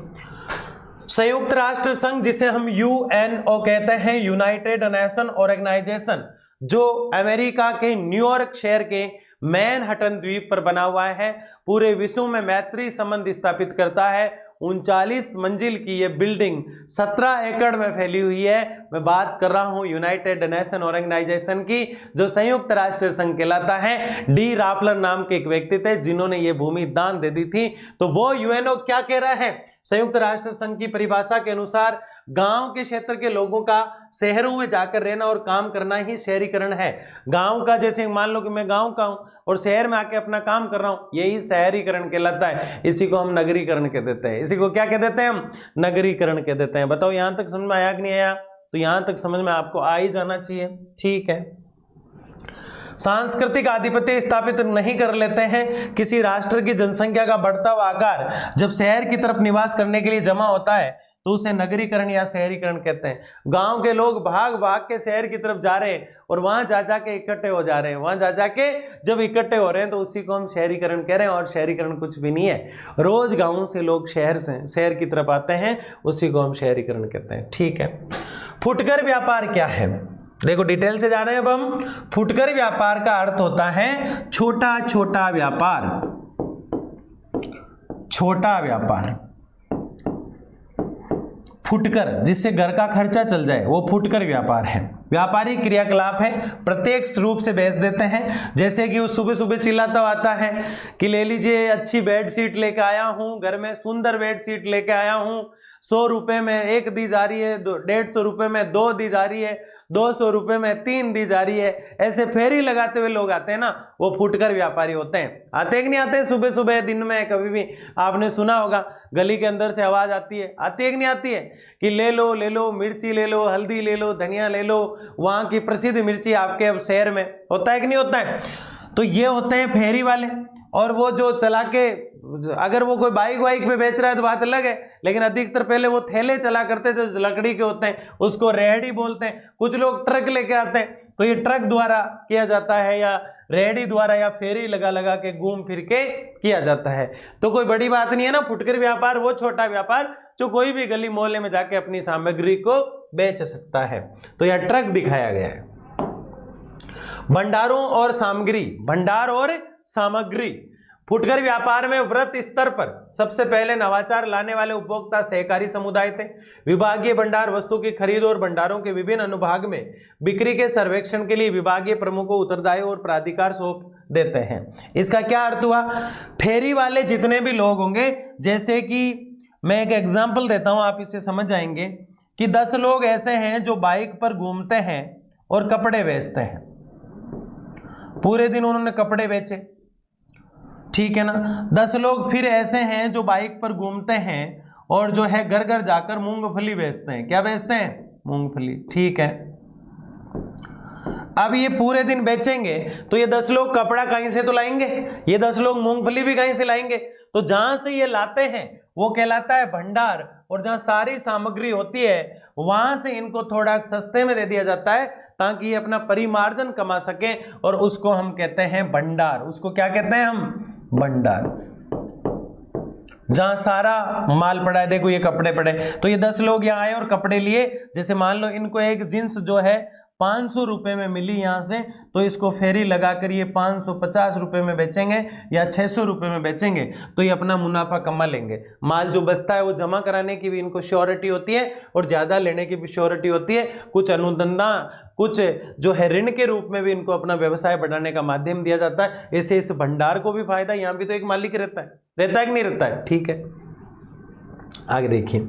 संयुक्त राष्ट्र संघ जिसे हम यूएनओ कहते हैं, यूनाइटेड नेशन ऑर्गेनाइजेशन, जो अमेरिका के न्यूयॉर्क शहर के मैनहट्टन द्वीप पर बना हुआ है, पूरे विश्व में मैत्री संबंध स्थापित करता है। 39 मंजिल की ये बिल्डिंग 17 एकड़ में फैली हुई है। मैं बात कर रहा हूं यूनाइटेड नेशन ऑर्गेनाइजेशन की, जो संयुक्त राष्ट्र संघ कहलाता है। डी रापलर नाम के एक व्यक्ति थे जिन्होंने ये भूमि दान दे दी थी। तो वो यूएनओ क्या कह रहा है? संयुक्त राष्ट्र संघ की परिभाषा के अनुसार गांव के क्षेत्र के लोगों का शहरों में जाकर रहना और काम करना ही शहरीकरण है। गांव का, जैसे मान लो कि मैं गांव का हूं और शहर में आके अपना काम कर रहा हूं, यही शहरीकरण कहलाता है। इसी को हम नगरीकरण कह देते हैं। इसी को क्या कह देते हैं? हम नगरीकरण कह देते हैं। बताओ यहां तक समझ में आया कि नहीं आया? तो यहां तक समझ में आपको आ ही जाना चाहिए। ठीक है? सांस्कृतिक आधिपत्य स्थापित नहीं कर लेते हैं। किसी राष्ट्र की जनसंख्या का बढ़ता हुआ आकार जब शहर की तरफ निवास करने के लिए जमा होता है तो उसे नगरीकरण या शहरीकरण कहते हैं। गांव के लोग भाग भाग के शहर की तरफ जा रहे हैं और वहां जा जाके इकट्ठे हो जा रहे हैं। वहां जा जाके जब इकट्ठे हो रहे हैं तो उसी को हम शहरीकरण कह रहे हैं। और शहरीकरण कुछ भी नहीं है, रोज गांवों से लोग शहर की तरफ आते हैं, उसी को हम शहरीकरण कहते हैं। ठीक है? फुटकर व्यापार क्या है? देखो डिटेल से जा रहे हैं अब हम। फुटकर व्यापार का अर्थ होता है छोटा छोटा व्यापार, छोटा व्यापार। फुटकर, जिससे घर का खर्चा चल जाए, वो फुटकर व्यापार है। व्यापारिक क्रियाकलाप है, प्रत्यक्ष रूप से बेच देते हैं। जैसे कि वो सुबह सुबह चिल्लाता आता है कि ले लीजिए अच्छी बेडशीट लेके आया हूँ, घर में सुंदर बेडशीट लेके आया हूँ, 100 रुपये में एक दी जा रही है, 150 रुपये में 2 दी जा रही है, 200 रुपये में 3 दी जा रही है। ऐसे फेरी लगाते हुए लोग आते हैं ना, वो फुटकर व्यापारी होते हैं। आते हैं कि नहीं आते? सुबह सुबह दिन में कभी भी आपने सुना होगा, गली के अंदर से आवाज आती है कि नहीं आती है कि ले लो मिर्ची ले लो, हल्दी ले लो, धनिया ले लो, वहाँ की प्रसिद्ध मिर्ची आपके अब शहर में। होता है कि नहीं होता है? तो ये होते हैं फेरी वाले। और वो जो चला के, अगर वो कोई बाइक वाइक पे बेच रहा है तो बात अलग है, लेकिन अधिकतर पहले वो थैले चला करते थे जो लकड़ी के होते हैं, उसको रेहड़ी बोलते हैं। कुछ लोग ट्रक लेके आते हैं, तो ये ट्रक द्वारा किया जाता है या रेहड़ी द्वारा या फेरी लगा लगा के घूम फिर के किया जाता है। तो कोई बड़ी बात नहीं है ना। फुटकर व्यापार वो छोटा व्यापार जो कोई भी गली मोहल्ले में जाके अपनी सामग्री को बेच सकता है। तो यह ट्रक दिखाया गया है। भंडारों और सामग्री, भंडार और सामग्री। फुटकर व्यापार में वृहत स्तर पर सबसे पहले नवाचार लाने वाले उपभोक्ता सहकारी समुदाय थे। विभागीय भंडार वस्तु की खरीद और भंडारों के विभिन्न अनुभाग में बिक्री के सर्वेक्षण के लिए विभागीय प्रमुखों को उत्तरदायी और प्राधिकार सौंप देते हैं। इसका क्या अर्थ हुआ? फेरी वाले जितने भी लोग होंगे, जैसे कि मैं एक एग्जाम्पल देता हूं, आप इसे समझ जाएंगे कि 10 लोग ऐसे हैं जो बाइक पर घूमते हैं और कपड़े बेचते हैं। पूरे दिन उन्होंने कपड़े बेचे, ठीक है ना। 10 लोग फिर ऐसे हैं जो बाइक पर घूमते हैं और जो है घर घर जाकर मूंगफली बेचते हैं। क्या बेचते हैं? मूंगफली, ठीक है। अब ये पूरे दिन बेचेंगे तो ये 10 लोग कपड़ा कहीं से तो लाएंगे, ये 10 लोग मूंगफली भी कहीं से लाएंगे। तो जहां से ये लाते हैं वो कहलाता है भंडार, और जहां सारी सामग्री होती है वहां से इनको थोड़ा सस्ते में दे दिया जाता है ताकि ये अपना परिमार्जन कमा सके, और उसको हम कहते हैं भंडार। उसको क्या कहते हैं हम? भंडार। जहां सारा माल पड़ा है, देखो ये कपड़े पड़े, तो ये 10 लोग यहाँ आए और कपड़े लिए। जैसे मान लो इनको एक जींस जो है 500 रुपये में मिली यहाँ से, तो इसको फेरी लगाकर ये 550 रुपये में बेचेंगे या 600 रुपये में बेचेंगे, तो ये अपना मुनाफा कमा लेंगे। माल जो बचता है वो जमा कराने की भी इनको श्योरिटी होती है और ज़्यादा लेने की भी श्योरिटी होती है। कुछ अनुदान, कुछ जो है ऋण के रूप में भी इनको अपना व्यवसाय बढ़ाने का माध्यम दिया जाता है। ऐसे इस भंडार को भी फायदा, यहाँ भी तो एक मालिक रहता है कि नहीं रहता है? ठीक है, आगे देखिए।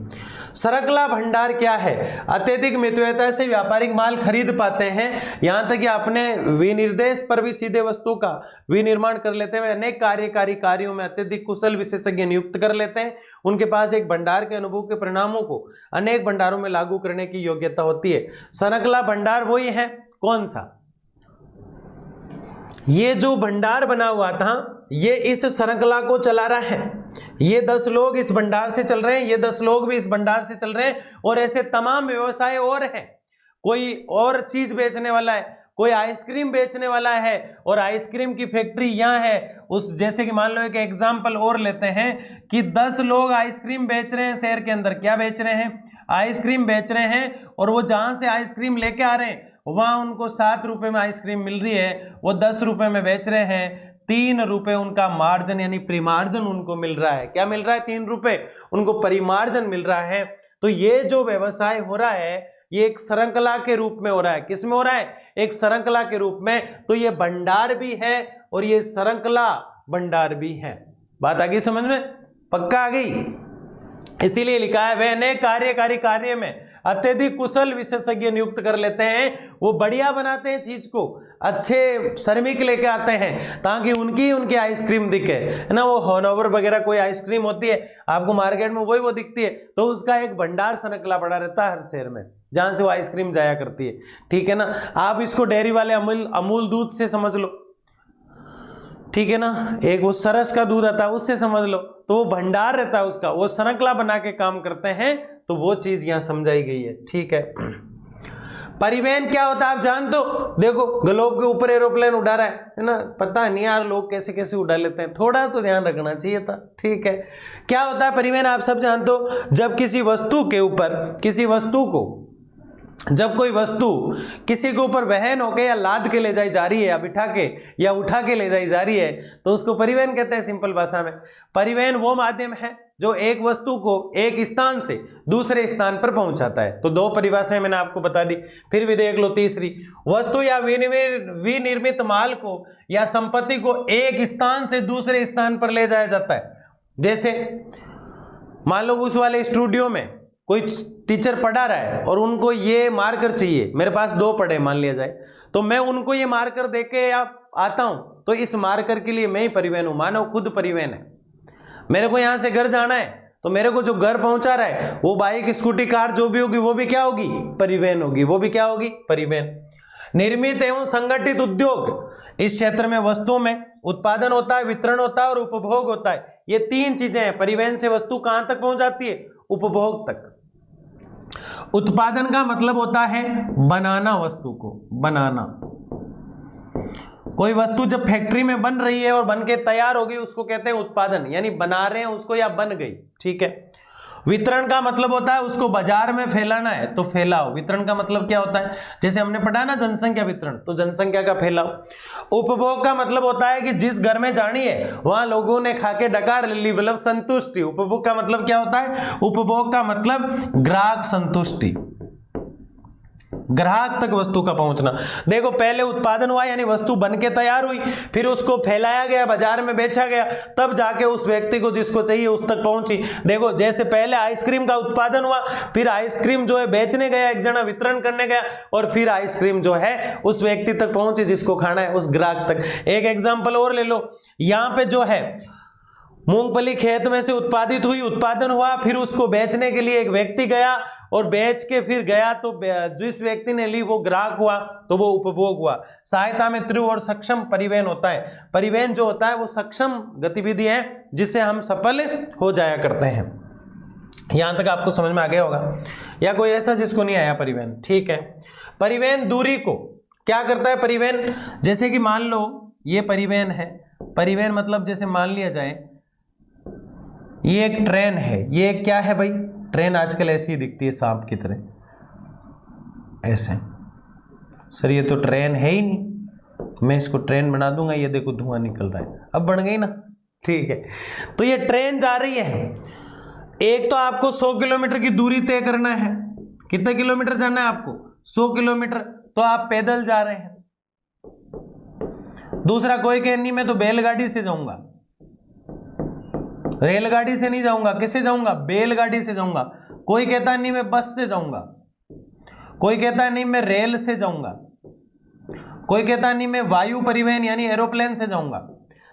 सरकला भंडार क्या है? अत्यधिक मितव्ययता से व्यापारिक माल खरीद पाते हैं, यहां तक कि अपने विनिर्देश पर भी सीधे वस्तु का विनिर्माण कर लेते हैं। अनेक कार्यकारी कार्यों में अत्यधिक कुशल विशेषज्ञ नियुक्त कर लेते हैं। उनके पास एक भंडार के अनुभव के परिणामों को अनेक भंडारों में लागू करने की योग्यता होती है। सरकला भंडार वही है, कौन सा? ये जो भंडार बना हुआ था, ये इस श्रृंखला को चला रहा है। ये 10 लोग इस भंडार से चल रहे हैं, ये 10 लोग भी इस भंडार से चल रहे हैं, और ऐसे तमाम व्यवसाय और हैं। कोई और चीज बेचने वाला है, कोई आइसक्रीम बेचने वाला है और आइसक्रीम की फैक्ट्री यहाँ है। उस जैसे कि मान लो एक एग्जाम्पल और लेते हैं कि 10 लोग आइसक्रीम बेच रहे हैं शहर के अंदर। क्या बेच रहे हैं? आइसक्रीम बेच रहे हैं, और वो जहां से आइसक्रीम लेके आ रहे हैं वहां उनको 7 रुपए में आइसक्रीम मिल रही है, वो 10 रुपए में बेच रहे हैं। 3 रुपए उनका मार्जिन यानी परिमार्जन उनको मिल रहा है। क्या मिल रहा है? 3 रुपए उनको परिमार्जन मिल रहा है। तो ये जो व्यवसाय हो रहा है ये एक श्रृंखला के रूप में हो रहा है। किस में हो रहा है? एक श्रृंखला के रूप में। तो ये भंडार भी है और ये श्रृंखला भंडार भी है। बात आ गई समझ में? पक्का आ गई? इसीलिए लिखा है वे अनेक कार्यकारी कार्य में अत्यधिक कुशल विशेषज्ञ नियुक्त कर लेते हैं। वो बढ़िया बनाते हैं चीज को, अच्छे श्रमिक लेके आते हैं ताकि उनकी आइसक्रीम दिखे, है ना। वो हॉनोवर वगैरह कोई आइसक्रीम होती है आपको मार्केट में, वही वो दिखती है, तो उसका एक भंडार श्रृंखला बड़ा रहता है हर शहर में जहां से वो आइसक्रीम जाया करती है। ठीक है ना। आप इसको डेयरी वाले अमूल दूध से समझ लो, ठीक है ना। एक वो सरस का दूध आता है उससे समझ लो, तो वो भंडार रहता है उसका, वो श्रृंखला बना के काम करते हैं। तो वो चीज यहां समझाई गई है। ठीक है। परिवहन क्या होता है आप जान दो। देखो ग्लोब के ऊपर एरोप्लेन उड़ा रहा है ना, पता नहीं यार लोग कैसे कैसे उड़ा लेते हैं, थोड़ा तो ध्यान रखना चाहिए था। ठीक है। क्या होता है परिवहन? आप सब जानते हो, जब किसी वस्तु के ऊपर, किसी वस्तु को जब कोई वस्तु किसी के ऊपर वहन होके या लाद के ले जाई जा रही है या बिठा के या उठा के ले जाई जा रही है तो उसको परिवहन कहते हैं। सिंपल भाषा में परिवहन वो माध्यम है जो एक वस्तु को एक स्थान से दूसरे स्थान पर पहुंचाता है। तो दो परिभाषाएं मैंने आपको बता दी, फिर भी देख लो तीसरी। वस्तु या विनिर्मित माल को या संपत्ति को एक स्थान से दूसरे स्थान पर ले जाया जाता है। जैसे मान लो उस वाले स्टूडियो में कोई टीचर पढ़ा रहा है और उनको ये मार्कर चाहिए, मेरे पास 2 पड़े मान लिया जाए, तो मैं उनको ये मार्कर देके आता हूं, तो इस मार्कर के लिए मैं ही परिवहन हूं। मानव खुद परिवहन है। मेरे को यहां से घर जाना है तो मेरे को जो घर पहुंचा रहा है वो बाइक, स्कूटी, कार जो भी होगी वो भी क्या होगी? परिवहन होगी। वो भी क्या होगी? परिवहन। निर्मित एवं संगठित उद्योग, इस क्षेत्र में वस्तुओं में उत्पादन होता है, वितरण होता है और उपभोग होता है। ये 3 चीजें हैं। परिवहन से वस्तु कहां तक पहुंच जाती है? उपभोग तक। उत्पादन का मतलब होता है बनाना, वस्तु को बनाना। कोई वस्तु जब फैक्ट्री में बन रही है और बन के तैयार हो गई उसको कहते हैं उत्पादन, यानी बना रहे हैं उसको या बन गई। ठीक है। वितरण का मतलब होता है उसको बाजार में फैलाना है तो फैलाओ। वितरण का मतलब क्या होता है? जैसे हमने पढ़ा ना जनसंख्या वितरण, तो जनसंख्या का फैलाओ। उपभोग का मतलब होता है कि जिस घर में जानी है वहां लोगों ने खा के डकार ले ली, मतलब संतुष्टि। उपभोग का मतलब क्या होता है? उपभोग का मतलब ग्राहक संतुष्टि, ग्राहक तक वस्तु का पहुंचना। देखो पहले उत्पादन हुआ यानी वस्तु बनके तैयार हुई, फिर उसको फैलाया गया, बाजार में बेचा गया, तब जाके उस व्यक्ति को जिसको चाहिए उस तक पहुंची। देखो जैसे पहले आइसक्रीम का उत्पादन हुआ, फिर आइसक्रीम जो है बेचने गया, एक जना वितरण करने गया, और फिर आइसक्रीम जो है उस व्यक्ति तक पहुंची जिसको खाना है, उस ग्राहक तक। एक एग्जाम्पल और ले लो, यहाँ पे जो है मूंगफली खेत में से उत्पादित हुई, उत्पादन हुआ, फिर उसको बेचने के लिए एक व्यक्ति गया और बेच के फिर गया, तो जिस व्यक्ति ने ली वो ग्राहक हुआ, तो वो उपभोग हुआ। सहायता में तीव्र और सक्षम परिवहन होता है। परिवहन जो होता है वो सक्षम गतिविधि है जिससे हम सफल हो जाया करते हैं। यहां तक आपको समझ में आ गया होगा, या कोई ऐसा जिसको नहीं आया परिवहन? ठीक है। परिवहन दूरी को क्या करता है? परिवहन, जैसे कि मान लो ये परिवहन है। परिवहन मतलब जैसे मान लिया जाए ये एक ट्रेन है, ये क्या है भाई? ट्रेन आजकल ऐसी दिखती है सांप की तरह, ऐसे। सर ये तो ट्रेन है ही नहीं, मैं इसको ट्रेन बना दूंगा, ये देखो धुआं निकल रहा है, अब बन गई ना। ठीक है, तो ये ट्रेन जा रही है। एक तो आपको 100 किलोमीटर की दूरी तय करना है। कितने किलोमीटर जाना है आपको? 100 किलोमीटर, तो आप पैदल जा रहे हैं। दूसरा कोई कहे नहीं मैं तो बैलगाड़ी से जाऊंगा, रेलगाड़ी से नहीं जाऊंगा, किससे जाऊंगा? बैलगाड़ी से जाऊंगा। कोई कहता नहीं मैं बस से जाऊंगा, कोई कहता नहीं मैं रेल से जाऊंगा, कोई कहता नहीं मैं वायु परिवहन यानी एरोप्लेन से जाऊंगा।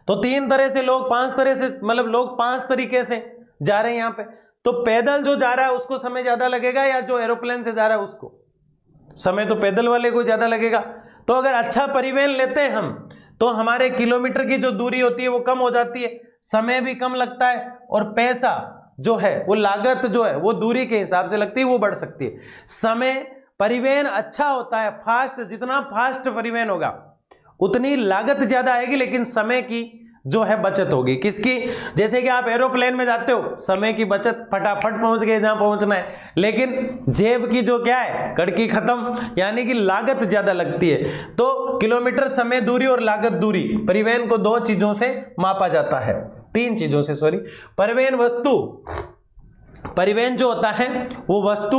तो 3 तरह से लोग, 5 तरह से, मतलब लोग 5 तरीके से जा रहे हैं यहाँ पे। तो पैदल जो जा रहा है उसको समय ज्यादा लगेगा, या जो एरोप्लेन से जा रहा है उसको? समय तो पैदल वाले को ज्यादा लगेगा। तो अगर अच्छा परिवहन लेते हैं हम तो हमारे किलोमीटर की जो दूरी होती है वो कम हो जाती है, समय भी कम लगता है, और पैसा जो है वो लागत जो है वो दूरी के हिसाब से लगती है, वो बढ़ सकती है। समय परिवहन अच्छा होता है, फास्ट, जितना फास्ट परिवहन होगा उतनी लागत ज्यादा आएगी, लेकिन समय की जो है बचत होगी। किसकी? जैसे कि आप एरोप्लेन में जाते हो, समय की बचत, फटाफट पहुंच गए जहां पहुंचना है, लेकिन जेब की जो क्या है, कड़की खत्म, यानी कि लागत ज्यादा लगती है। तो किलोमीटर, समय दूरी और लागत दूरी, परिवहन को 2 चीजों से मापा जाता है, 3 चीजों से, सॉरी। परिवहन वस्तु, परिवहन जो होता है वो वस्तु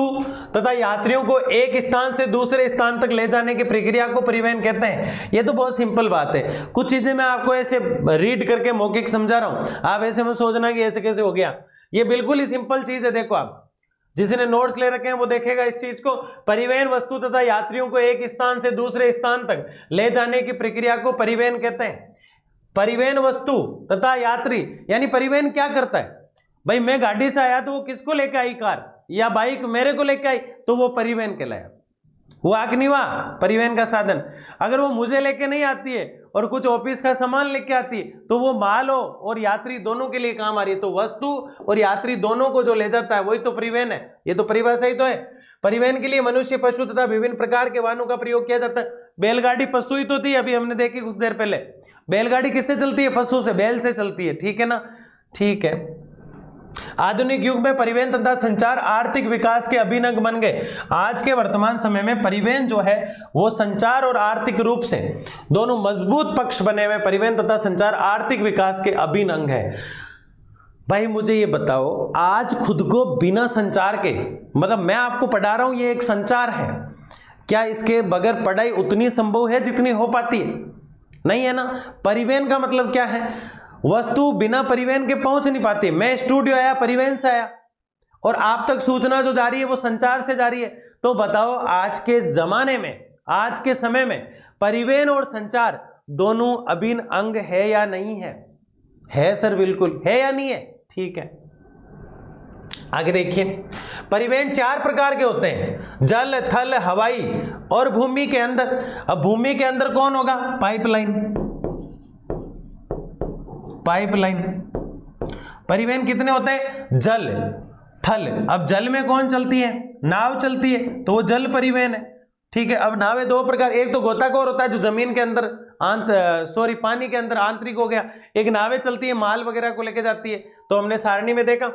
तथा यात्रियों को एक स्थान से दूसरे स्थान तक ले जाने की प्रक्रिया को परिवहन कहते हैं। ये तो बहुत सिंपल बात है। कुछ चीजें मैं आपको ऐसे रीड करके मौखिक समझा रहा हूं, आप ऐसे में सोचना कि ऐसे कैसे हो गया। ये बिल्कुल ही सिंपल चीज है। देखो आप जिसने नोट्स ले रखे हैं वो देखेगा इस चीज को। परिवहन वस्तु तथा यात्रियों को एक स्थान से दूसरे स्थान तक ले जाने की प्रक्रिया को परिवहन कहते हैं। परिवहन वस्तु तथा यात्री, यानी परिवहन क्या करता है भाई? मैं गाड़ी से आया तो वो किसको लेके आई? कार या बाइक मेरे को लेके आई, तो वो परिवहन कहलाया। हुआ कि नहीं हुआ? परिवहन का साधन। अगर वो मुझे लेके नहीं आती है और कुछ ऑफिस का सामान लेके आती है तो वो माल हो और यात्री दोनों के लिए काम आ रही है, तो वस्तु और यात्री दोनों को जो ले जाता है वही तो परिवहन है। ये तो परिभाषा ही तो है। परिवहन के लिए मनुष्य, पशु तथा विभिन्न प्रकार के वाहनों का प्रयोग किया जाता है। बैलगाड़ी पशु ही तो थी, अभी हमने देखी कुछ देर पहले। बैलगाड़ी किससे चलती है? पशु से, बैल से चलती है। ठीक है ना? ठीक है। आधुनिक युग में परिवहन तथा संचार आर्थिक विकास के अभिन्न अंग बन गए। आज के वर्तमान समय में परिवहन जो है वो संचार और आर्थिक रूप से दोनों मजबूत पक्ष बने हुए। परिवहन तथा संचार आर्थिक विकास के अभिन्न अंग है। भाई मुझे ये बताओ, आज खुद को बिना संचार के, मतलब मैं आपको पढ़ा रहा हूं, ये एक संचार है, क्या इसके बगैर पढ़ाई उतनी संभव है जितनी हो पाती है? नहीं है ना। परिवहन का मतलब क्या है? वस्तु बिना परिवहन के पहुंच नहीं पाती। मैं स्टूडियो आया, परिवहन से आया, और आप तक सूचना जो जा रही है वो संचार से जा रही है। तो बताओ, आज के जमाने में, आज के समय में परिवहन और संचार दोनों अभिन्न अंग है या नहीं है? है सर, बिल्कुल है या नहीं है? ठीक है, आगे देखिए। परिवहन 4 प्रकार के होते हैं, जल, थल, हवाई और भूमि के अंदर। अब भूमि के अंदर कौन होगा? पाइपलाइन। पाइपलाइन। परिवहन कितने होते हैं? जल, थल। अब जल में कौन चलती है? नाव चलती है, तो वो जल परिवहन है। ठीक है। अब नावें 2 प्रकार, एक तो गोताखोर होता है जो जमीन के अंदर पानी के अंदर आंतरिक हो गया। एक नावें चलती है, माल वगैरह को लेके जाती है, तो हमने सारणी में देखा।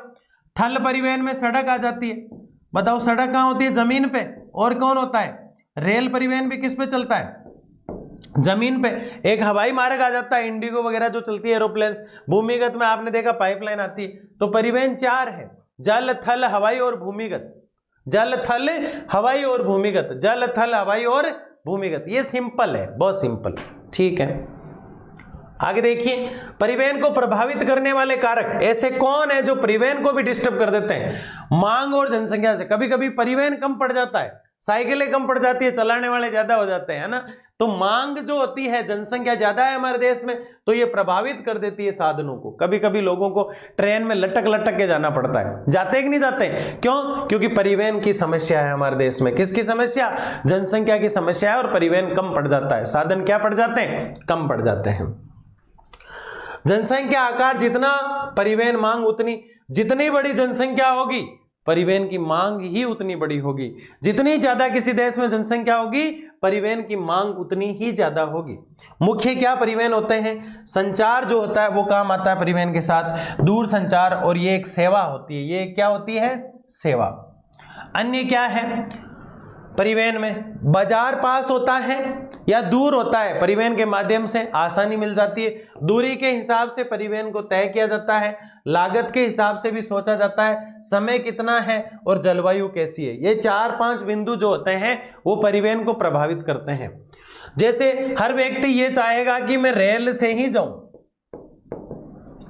थल परिवहन में सड़क आ जाती है। बताओ, सड़क कहाँ होती है? जमीन पे। और कौन होता है? रेल परिवहन भी किस पे चलता है? जमीन पे। एक हवाई मार्ग आ जाता है, इंडिगो वगैरह जो चलती है, एरोप्लेन। भूमिगत में आपने देखा पाइपलाइन आती है। तो परिवहन 4 है, जल, थल, हवाई और भूमिगत। जल, थल, हवाई और भूमिगत। जल, थल, हवाई और भूमिगत। ये सिंपल है, बहुत सिंपल। ठीक है, आगे देखिए। परिवहन को प्रभावित करने वाले कारक ऐसे कौन है जो परिवहन को भी डिस्टर्ब कर देते हैं? मांग और जनसंख्या से। कभी कभी परिवहन कम पड़ जाता है, साइकिलें कम पड़ जाती है, चलाने वाले ज्यादा हो जाते हैं ना। तो मांग जो होती है, जनसंख्या ज्यादा है हमारे देश में, तो ये प्रभावित कर देती है साधनों को। कभी कभी लोगों को ट्रेन में लटक लटक के जाना पड़ता है। जाते कि नहीं जाते? क्यों? क्योंकि परिवहन की समस्या है हमारे देश में। किसकी समस्या? जनसंख्या की समस्या है, और परिवहन कम पड़ जाता है। साधन क्या पड़ जाते हैं? कम पड़ जाते हैं। जनसंख्या आकार जितना, परिवहन मांग उतनी। जितनी बड़ी जनसंख्या होगी, परिवहन की मांग ही उतनी बड़ी होगी। जितनी ज्यादा किसी देश में जनसंख्या होगी, परिवहन की मांग उतनी ही ज्यादा होगी। मुख्य क्या परिवहन होते हैं? संचार जो होता है वो काम आता है परिवहन के साथ, दूर संचार, और ये एक सेवा होती है। ये क्या होती है? सेवा। अन्य क्या है परिवहन में? बाजार पास होता है या दूर होता है, परिवहन के माध्यम से आसानी मिल जाती है। दूरी के हिसाब से परिवहन को तय किया जाता है, लागत के हिसाब से भी सोचा जाता है, समय कितना है, और जलवायु कैसी है। ये 4-5 बिंदु जो होते हैं वो परिवहन को प्रभावित करते हैं। जैसे हर व्यक्ति ये चाहेगा कि मैं रेल से ही जाऊं,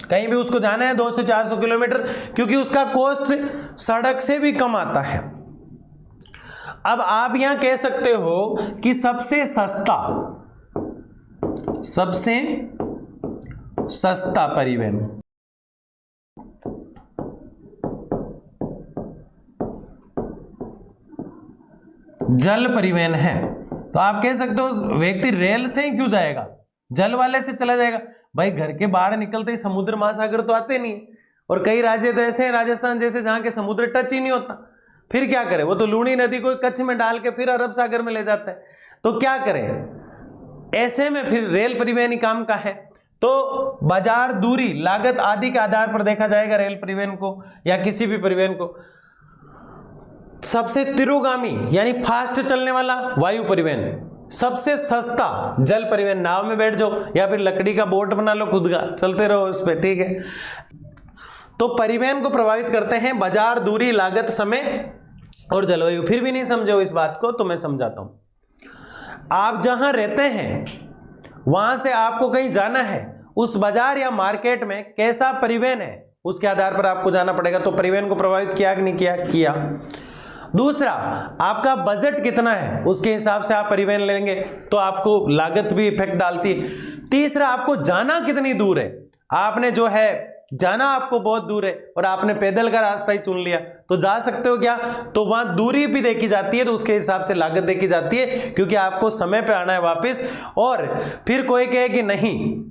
कहीं भी उसको जाना है 200 से 400 किलोमीटर, क्योंकि उसका कॉस्ट सड़क से भी कम आता है। अब आप यहां कह सकते हो कि सबसे सस्ता परिवहन जल परिवहन है। तो आप कह सकते हो व्यक्ति रेल से ही क्यों जाएगा, जल वाले से चला जाएगा। भाई घर के बाहर निकलते ही समुद्र महासागर तो आते नहीं, और कई राज्य तो ऐसे हैं, राजस्थान जैसे, जहां के समुद्र टच ही नहीं होता। फिर क्या करें? वो तो लूणी नदी को कच्छ में डाल के फिर अरब सागर में ले जाते हैं। तो क्या करें? ऐसे में फिर रेल परिवहन ही काम का है। तो बाजार, दूरी, लागत आदि के आधार पर देखा जाएगा रेल परिवहन को या किसी भी परिवहन को। सबसे तिरुगामी यानी फास्ट चलने वाला वायु परिवहन। सबसे सस्ता जल परिवहन, नाव में बैठ जाओ या फिर लकड़ी का बोट बना लो खुद का, चलते रहो उस पर। ठीक है, तो परिवहन को प्रभावित करते हैं बाजार, दूरी, लागत, समय और जलवायु। फिर भी नहीं समझे हो इस बात को तो मैं समझाता हूं। आप जहां रहते हैं वहां से आपको कहीं जाना है, उस बाजार या मार्केट में कैसा परिवहन है उसके आधार पर आपको जाना पड़ेगा। तो परिवहन को प्रभावित किया कि नहीं किया? दूसरा, आपका बजट कितना है उसके हिसाब से आप परिवहन लेंगे तो आपको लागत भी इफेक्ट डालती है। तीसरा, आपको जाना कितनी दूर है। आपने जो है जाना आपको बहुत दूर है और आपने पैदल का रास्ता ही चुन लिया, तो जा सकते हो क्या? तो वहां दूरी भी देखी जाती है, तो उसके हिसाब से लागत देखी जाती है, क्योंकि आपको समय पे आना है वापस। और फिर कोई कहे कि नहीं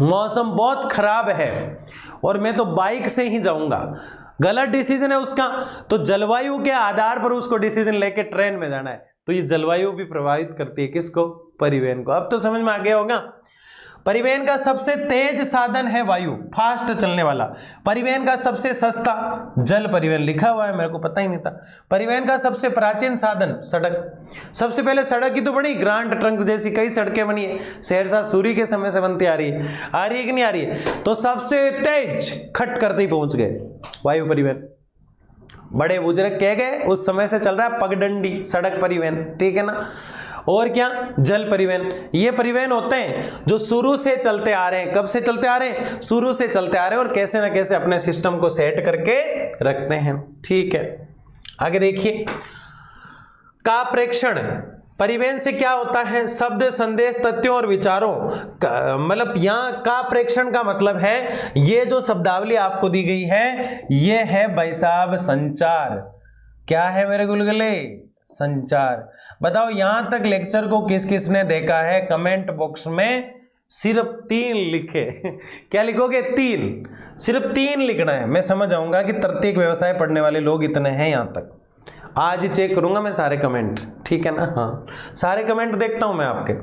मौसम बहुत खराब है और मैं तो बाइक से ही जाऊंगा, गलत डिसीजन है उसका। तो जलवायु के आधार पर उसको डिसीजन लेके ट्रेन में जाना है। तो ये जलवायु भी प्रभावित करती है किसको? परिवहन को। अब तो समझ में आ गया होगा। परिवहन का सबसे तेज साधन है वायु, फास्ट चलने वाला। परिवहन का सबसे सस्ता जल परिवहन, लिखा हुआ है, मेरे को पता ही नहीं था। परिवहन का सबसे प्राचीन साधन सड़क। सबसे पहले सड़क ही तो बनी, ग्रांड ट्रंक जैसी कई सड़कें बनी है, सहरसा सूरी के समय से बनती आ रही है कि नहीं आ रही है। तो सबसे तेज खट करते ही पहुंच गए वायु परिवहन। बड़े बुजुर्ग कह गए, उस समय से चल रहा है पगडंडी सड़क परिवहन, ठीक है ना। और क्या, जल परिवहन। ये परिवहन होते हैं जो शुरू से चलते आ रहे हैं। कब से चलते आ रहे हैं? शुरू से चलते आ रहे हैं, और कैसे ना कैसे अपने सिस्टम को सेट करके रखते हैं, ठीक है। आगे देखिए, का प्रेक्षण। परिवहन से क्या होता है? शब्द, संदेश, तथ्यों और विचारों मतलब यहाँ का प्रेक्षण का मतलब है, ये जो शब्दावली आपको दी गई है ये है भाई साहब संचार। क्या है मेरे गुलगुले? संचार। बताओ यहां तक लेक्चर को किस किसने देखा है? कमेंट बॉक्स में सिर्फ 3 लिखे। क्या लिखोगे? 3, सिर्फ 3 लिखना है। मैं समझ आऊंगा कि तृतीयक व्यवसाय पढ़ने वाले लोग इतने हैं यहां तक। आज चेक करूंगा मैं सारे कमेंट, ठीक है ना। हाँ, सारे कमेंट देखता हूं मैं आपके।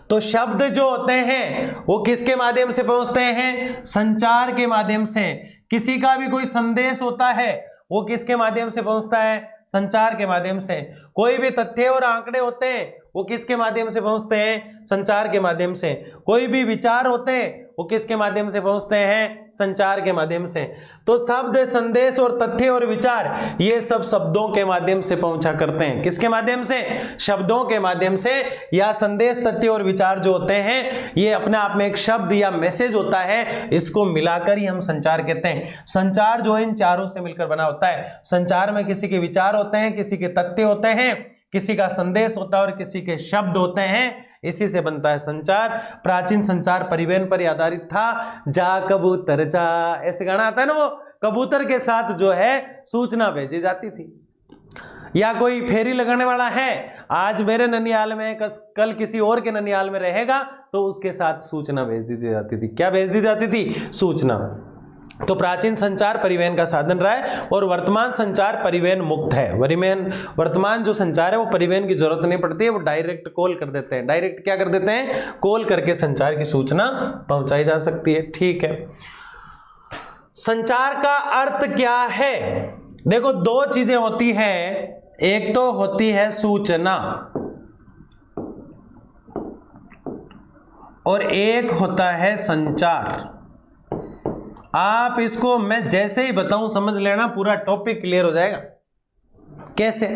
तो शब्द जो होते हैं वो किसके माध्यम से पहुंचते हैं? संचार के माध्यम से। किसी का भी कोई संदेश होता है वो किसके माध्यम से पहुंचता है? संचार के माध्यम से। कोई भी तथ्य और आंकड़े होते हैं वो किसके माध्यम से पहुंचते हैं? संचार के माध्यम से। कोई भी विचार होते हैं वो किसके माध्यम से पहुंचते हैं? संचार के माध्यम से। तो शब्द, संदेश और तथ्य और विचार ये सब शब्दों के माध्यम से पहुंचा करते हैं। किसके माध्यम से? शब्दों के माध्यम से। या संदेश, तथ्य और विचार जो होते हैं ये अपने आप में एक शब्द या मैसेज होता है, इसको मिलाकर ही हम संचार कहते हैं। संचार जो है इन चारों से मिलकर बना होता है। संचार में किसी के विचार होते हैं, किसी के तथ्य होते हैं, किसी का संदेश होता है और किसी के शब्द होते हैं। इसी से बनता है संचार। प्राचीन संचार परिवहन पर आधारित था। जा कबूतर जा, ऐसे गाना आता है ना, वो कबूतर के साथ जो है सूचना भेजी जाती थी। या कोई फेरी लगाने वाला है, आज मेरे ननियाल में, कल किसी और के ननियाल में रहेगा, तो उसके साथ सूचना भेज दी जाती थी। क्या भेज दी जाती थी? सूचना। तो प्राचीन संचार परिवहन का साधन रहा है, और वर्तमान संचार परिवहन मुक्त है। वर्तमान जो संचार है वो परिवहन की जरूरत नहीं पड़ती है, वो डायरेक्ट कॉल कर देते हैं। डायरेक्ट क्या कर देते हैं? कॉल करके संचार की सूचना पहुंचाई जा सकती है, ठीक है। संचार का अर्थ क्या है? देखो 2 चीजें होती हैं, एक तो होती है सूचना और एक होता है संचार। आप इसको मैं जैसे ही बताऊं समझ लेना, पूरा टॉपिक क्लियर हो जाएगा। कैसे?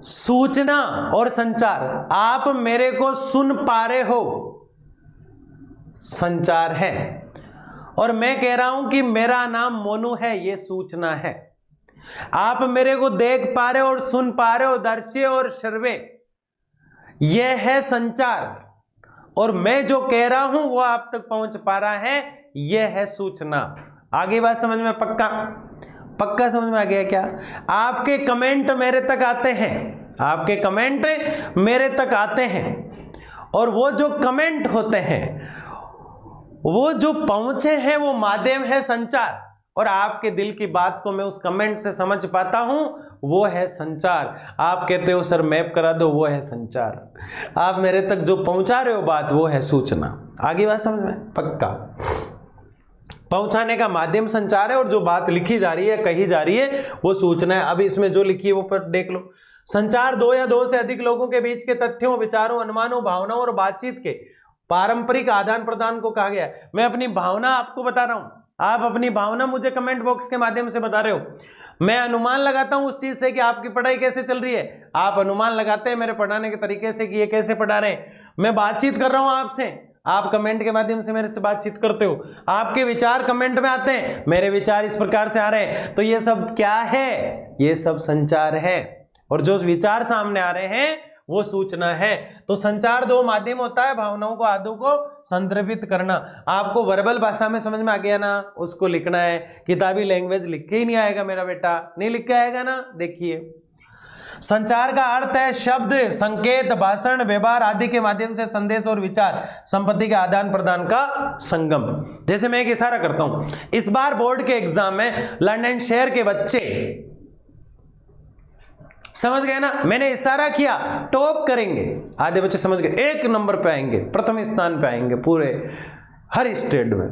सूचना और संचार, आप मेरे को सुन पा रहे हो, संचार है। और मैं कह रहा हूं कि मेरा नाम मोनू है, ये सूचना है। आप मेरे को देख पा रहे हो और सुन पा रहे हो, दृश्य और श्रव्य, यह है संचार। और मैं जो कह रहा हूं वो आप तक पहुंच पा रहा है, यह है सूचना। आगे बात समझ में? पक्का समझ में आ गया क्या? आपके कमेंट मेरे तक आते हैं, आपके कमेंट मेरे तक आते हैं, और वो जो कमेंट होते हैं, वो जो पहुंचे हैं, वो माध्यम है संचार। और आपके दिल की बात को मैं उस कमेंट से समझ पाता हूं, वो है संचार। आप कहते हो सर मैप करा दो, वो है संचार। आप मेरे तक जो पहुंचा रहे हो बात, वो है सूचना। आगे बात समझ में? पक्का। पहुंचाने का माध्यम संचार है, और जो बात लिखी जा रही है, कही जा रही है, वो सूचना है। अब इसमें जो लिखी है वो पर देख लो। संचार 2 या 2 से अधिक लोगों के बीच के तथ्यों, विचारों, अनुमानों, भावनाओं और बातचीत के पारंपरिक आदान प्रदान को कहा गया है। मैं अपनी भावना आपको बता रहा हूं, आप अपनी भावना मुझे कमेंट बॉक्स के माध्यम से बता रहे हो। मैं अनुमान लगाता हूं उस चीज से कि आपकी पढ़ाई कैसे चल रही है। आप अनुमान लगाते हैं मेरे पढ़ाने के तरीके से कि ये कैसे पढ़ा रहे हैं। मैं बातचीत कर रहा हूं आपसे, आप कमेंट के माध्यम से मेरे से बातचीत करते हो। आपके विचार कमेंट में आते हैं, मेरे विचार इस प्रकार से आ रहे हैं। तो ये सब क्या है? ये सब संचार है। और जो विचार सामने आ रहे हैं वो सूचना है। तो संचार 2 माध्यम होता है, भावनाओं को, आदों को संदर्भित करना। आपको वर्बल भाषा में समझ में आ गया ना, उसको लिखना है। किताबी लैंग्वेज लिख के ही नहीं आएगा मेरा बेटा, नहीं लिख के आएगा ना। देखिए, संचार का अर्थ है शब्द, संकेत, भाषण, व्यवहार आदि के माध्यम से संदेश और विचार संपत्ति के आदान प्रदान का संगम। जैसे मैं एक इशारा करता हूं, इस बार बोर्ड के एग्जाम में लंदन शहर के बच्चे समझ गए ना, मैंने इशारा किया टॉप करेंगे, आधे बच्चे समझ गए 1 नंबर पे आएंगे, प्रथम स्थान पे आएंगे पूरे हर स्टेट में।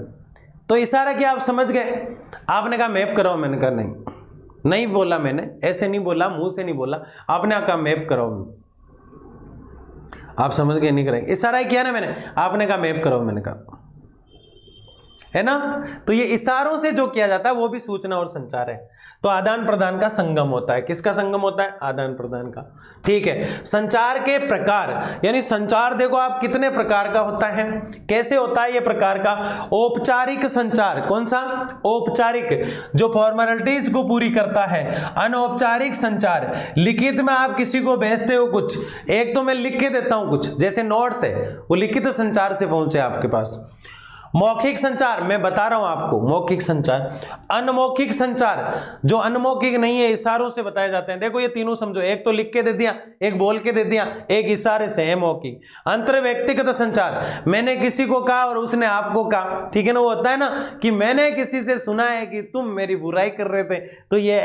तो इशारा किया, आप समझ गए। आपने कहा मैप कराओ, मैंने कहा नहीं बोला, मैंने ऐसे नहीं बोला, मुंह से नहीं बोला, आपने कहा मैप कराओ। आप समझ गए, नहीं करेंगे, इशारा किया ना मैंने, आपने कहा मैप कराओ, मैंने कहा, है ना। तो ये इशारों से जो किया जाता है वो भी सूचना और संचार है। तो आदान प्रदान का संगम होता है। किसका संगम होता है? आदान प्रदान का। ठीक है। संचार के प्रकार, यानी संचार देखो आप कितने प्रकार का होता है, कैसे होता है ये प्रकार का। औपचारिक संचार, कौन सा? औपचारिक, जो फॉर्मेलिटीज को पूरी करता है। अनौपचारिक संचार, लिखित में आप किसी को भेजते हो कुछ, एक तो मैं लिख के देता हूं कुछ, जैसे नोट्स है, वो लिखित संचार से पहुंचे आपके पास। मौखिक संचार, मैं बता रहा हूं आपको, मौखिक संचार। अनमौखिक संचार, जो अनमौखिक नहीं है, इशारों से बताए जाते हैं। देखो ये तीनों समझो, एक तो लिख के दे दिया, एक बोल के दे दिया, एक इशारे से है मौखिक। अंतर्व्यक्तिगत संचार, मैंने किसी को कहा और उसने आपको कहा, ठीक है ना। वो होता है ना कि मैंने किसी से सुना है कि तुम मेरी बुराई कर रहे थे, तो ये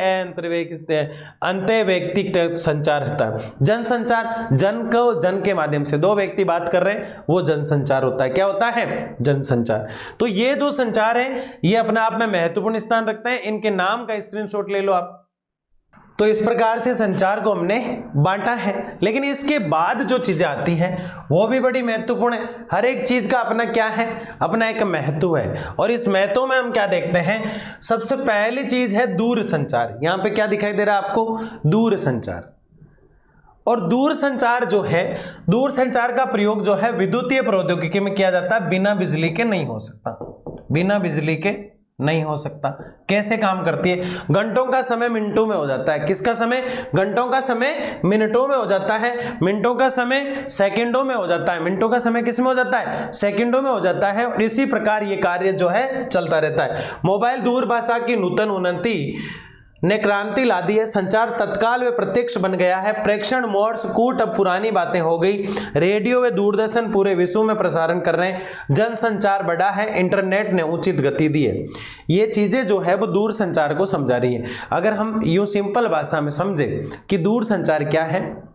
अंतर्व्यक्तिगत संचार होता है। जनसंचार, जन को जन के माध्यम से, दो व्यक्ति बात कर रहे हैं, वो जनसंचार होता है। क्या होता है? जनसंचार। तो ये जो संचार है ये अपने आप में महत्वपूर्ण स्थान रखते हैं। इनके नाम का स्क्रीनशॉट ले लो आप। तो इस प्रकार से संचार को हमने बांटा है, लेकिन इसके बाद जो चीजें आती हैं वो भी बड़ी महत्वपूर्ण है। हर एक चीज का अपना क्या है? अपना एक महत्व है। और इस महत्व में हम क्या देखते हैं? सबसे पहली चीज है दूर संचार। यहां पे क्या दिखाई दे रहा है आपको? दूर संचार। और दूर संचार जो है, दूर संचार का प्रयोग जो है विद्युतीय प्रौद्योगिकी में किया जाता है। बिना बिजली के नहीं हो सकता, बिना बिजली के नहीं हो सकता। कैसे काम करती है? घंटों का समय मिनटों में हो जाता है। किसका समय? घंटों का समय मिनटों में हो जाता है, मिनटों का समय सेकंडों में हो जाता है, मिनटों का समय किस में हो जाता है? सेकंडों में हो जाता है। और इसी प्रकार ये कार्य जो है चलता रहता है। मोबाइल दूरभाषा की नूतन उन्नति ने क्रांति ला दी है। संचार तत्काल व प्रत्यक्ष बन गया है। प्रेक्षण, मोर्स, कूट अब पुरानी बातें हो गई। रेडियो व दूरदर्शन पूरे विश्व में प्रसारण कर रहे हैं। जनसंचार बढ़ा है। इंटरनेट ने उचित गति दी है। ये चीजें जो है वो दूर संचार को समझा रही है। अगर हम यूं सिंपल भाषा में समझे कि दूर संचार क्या है,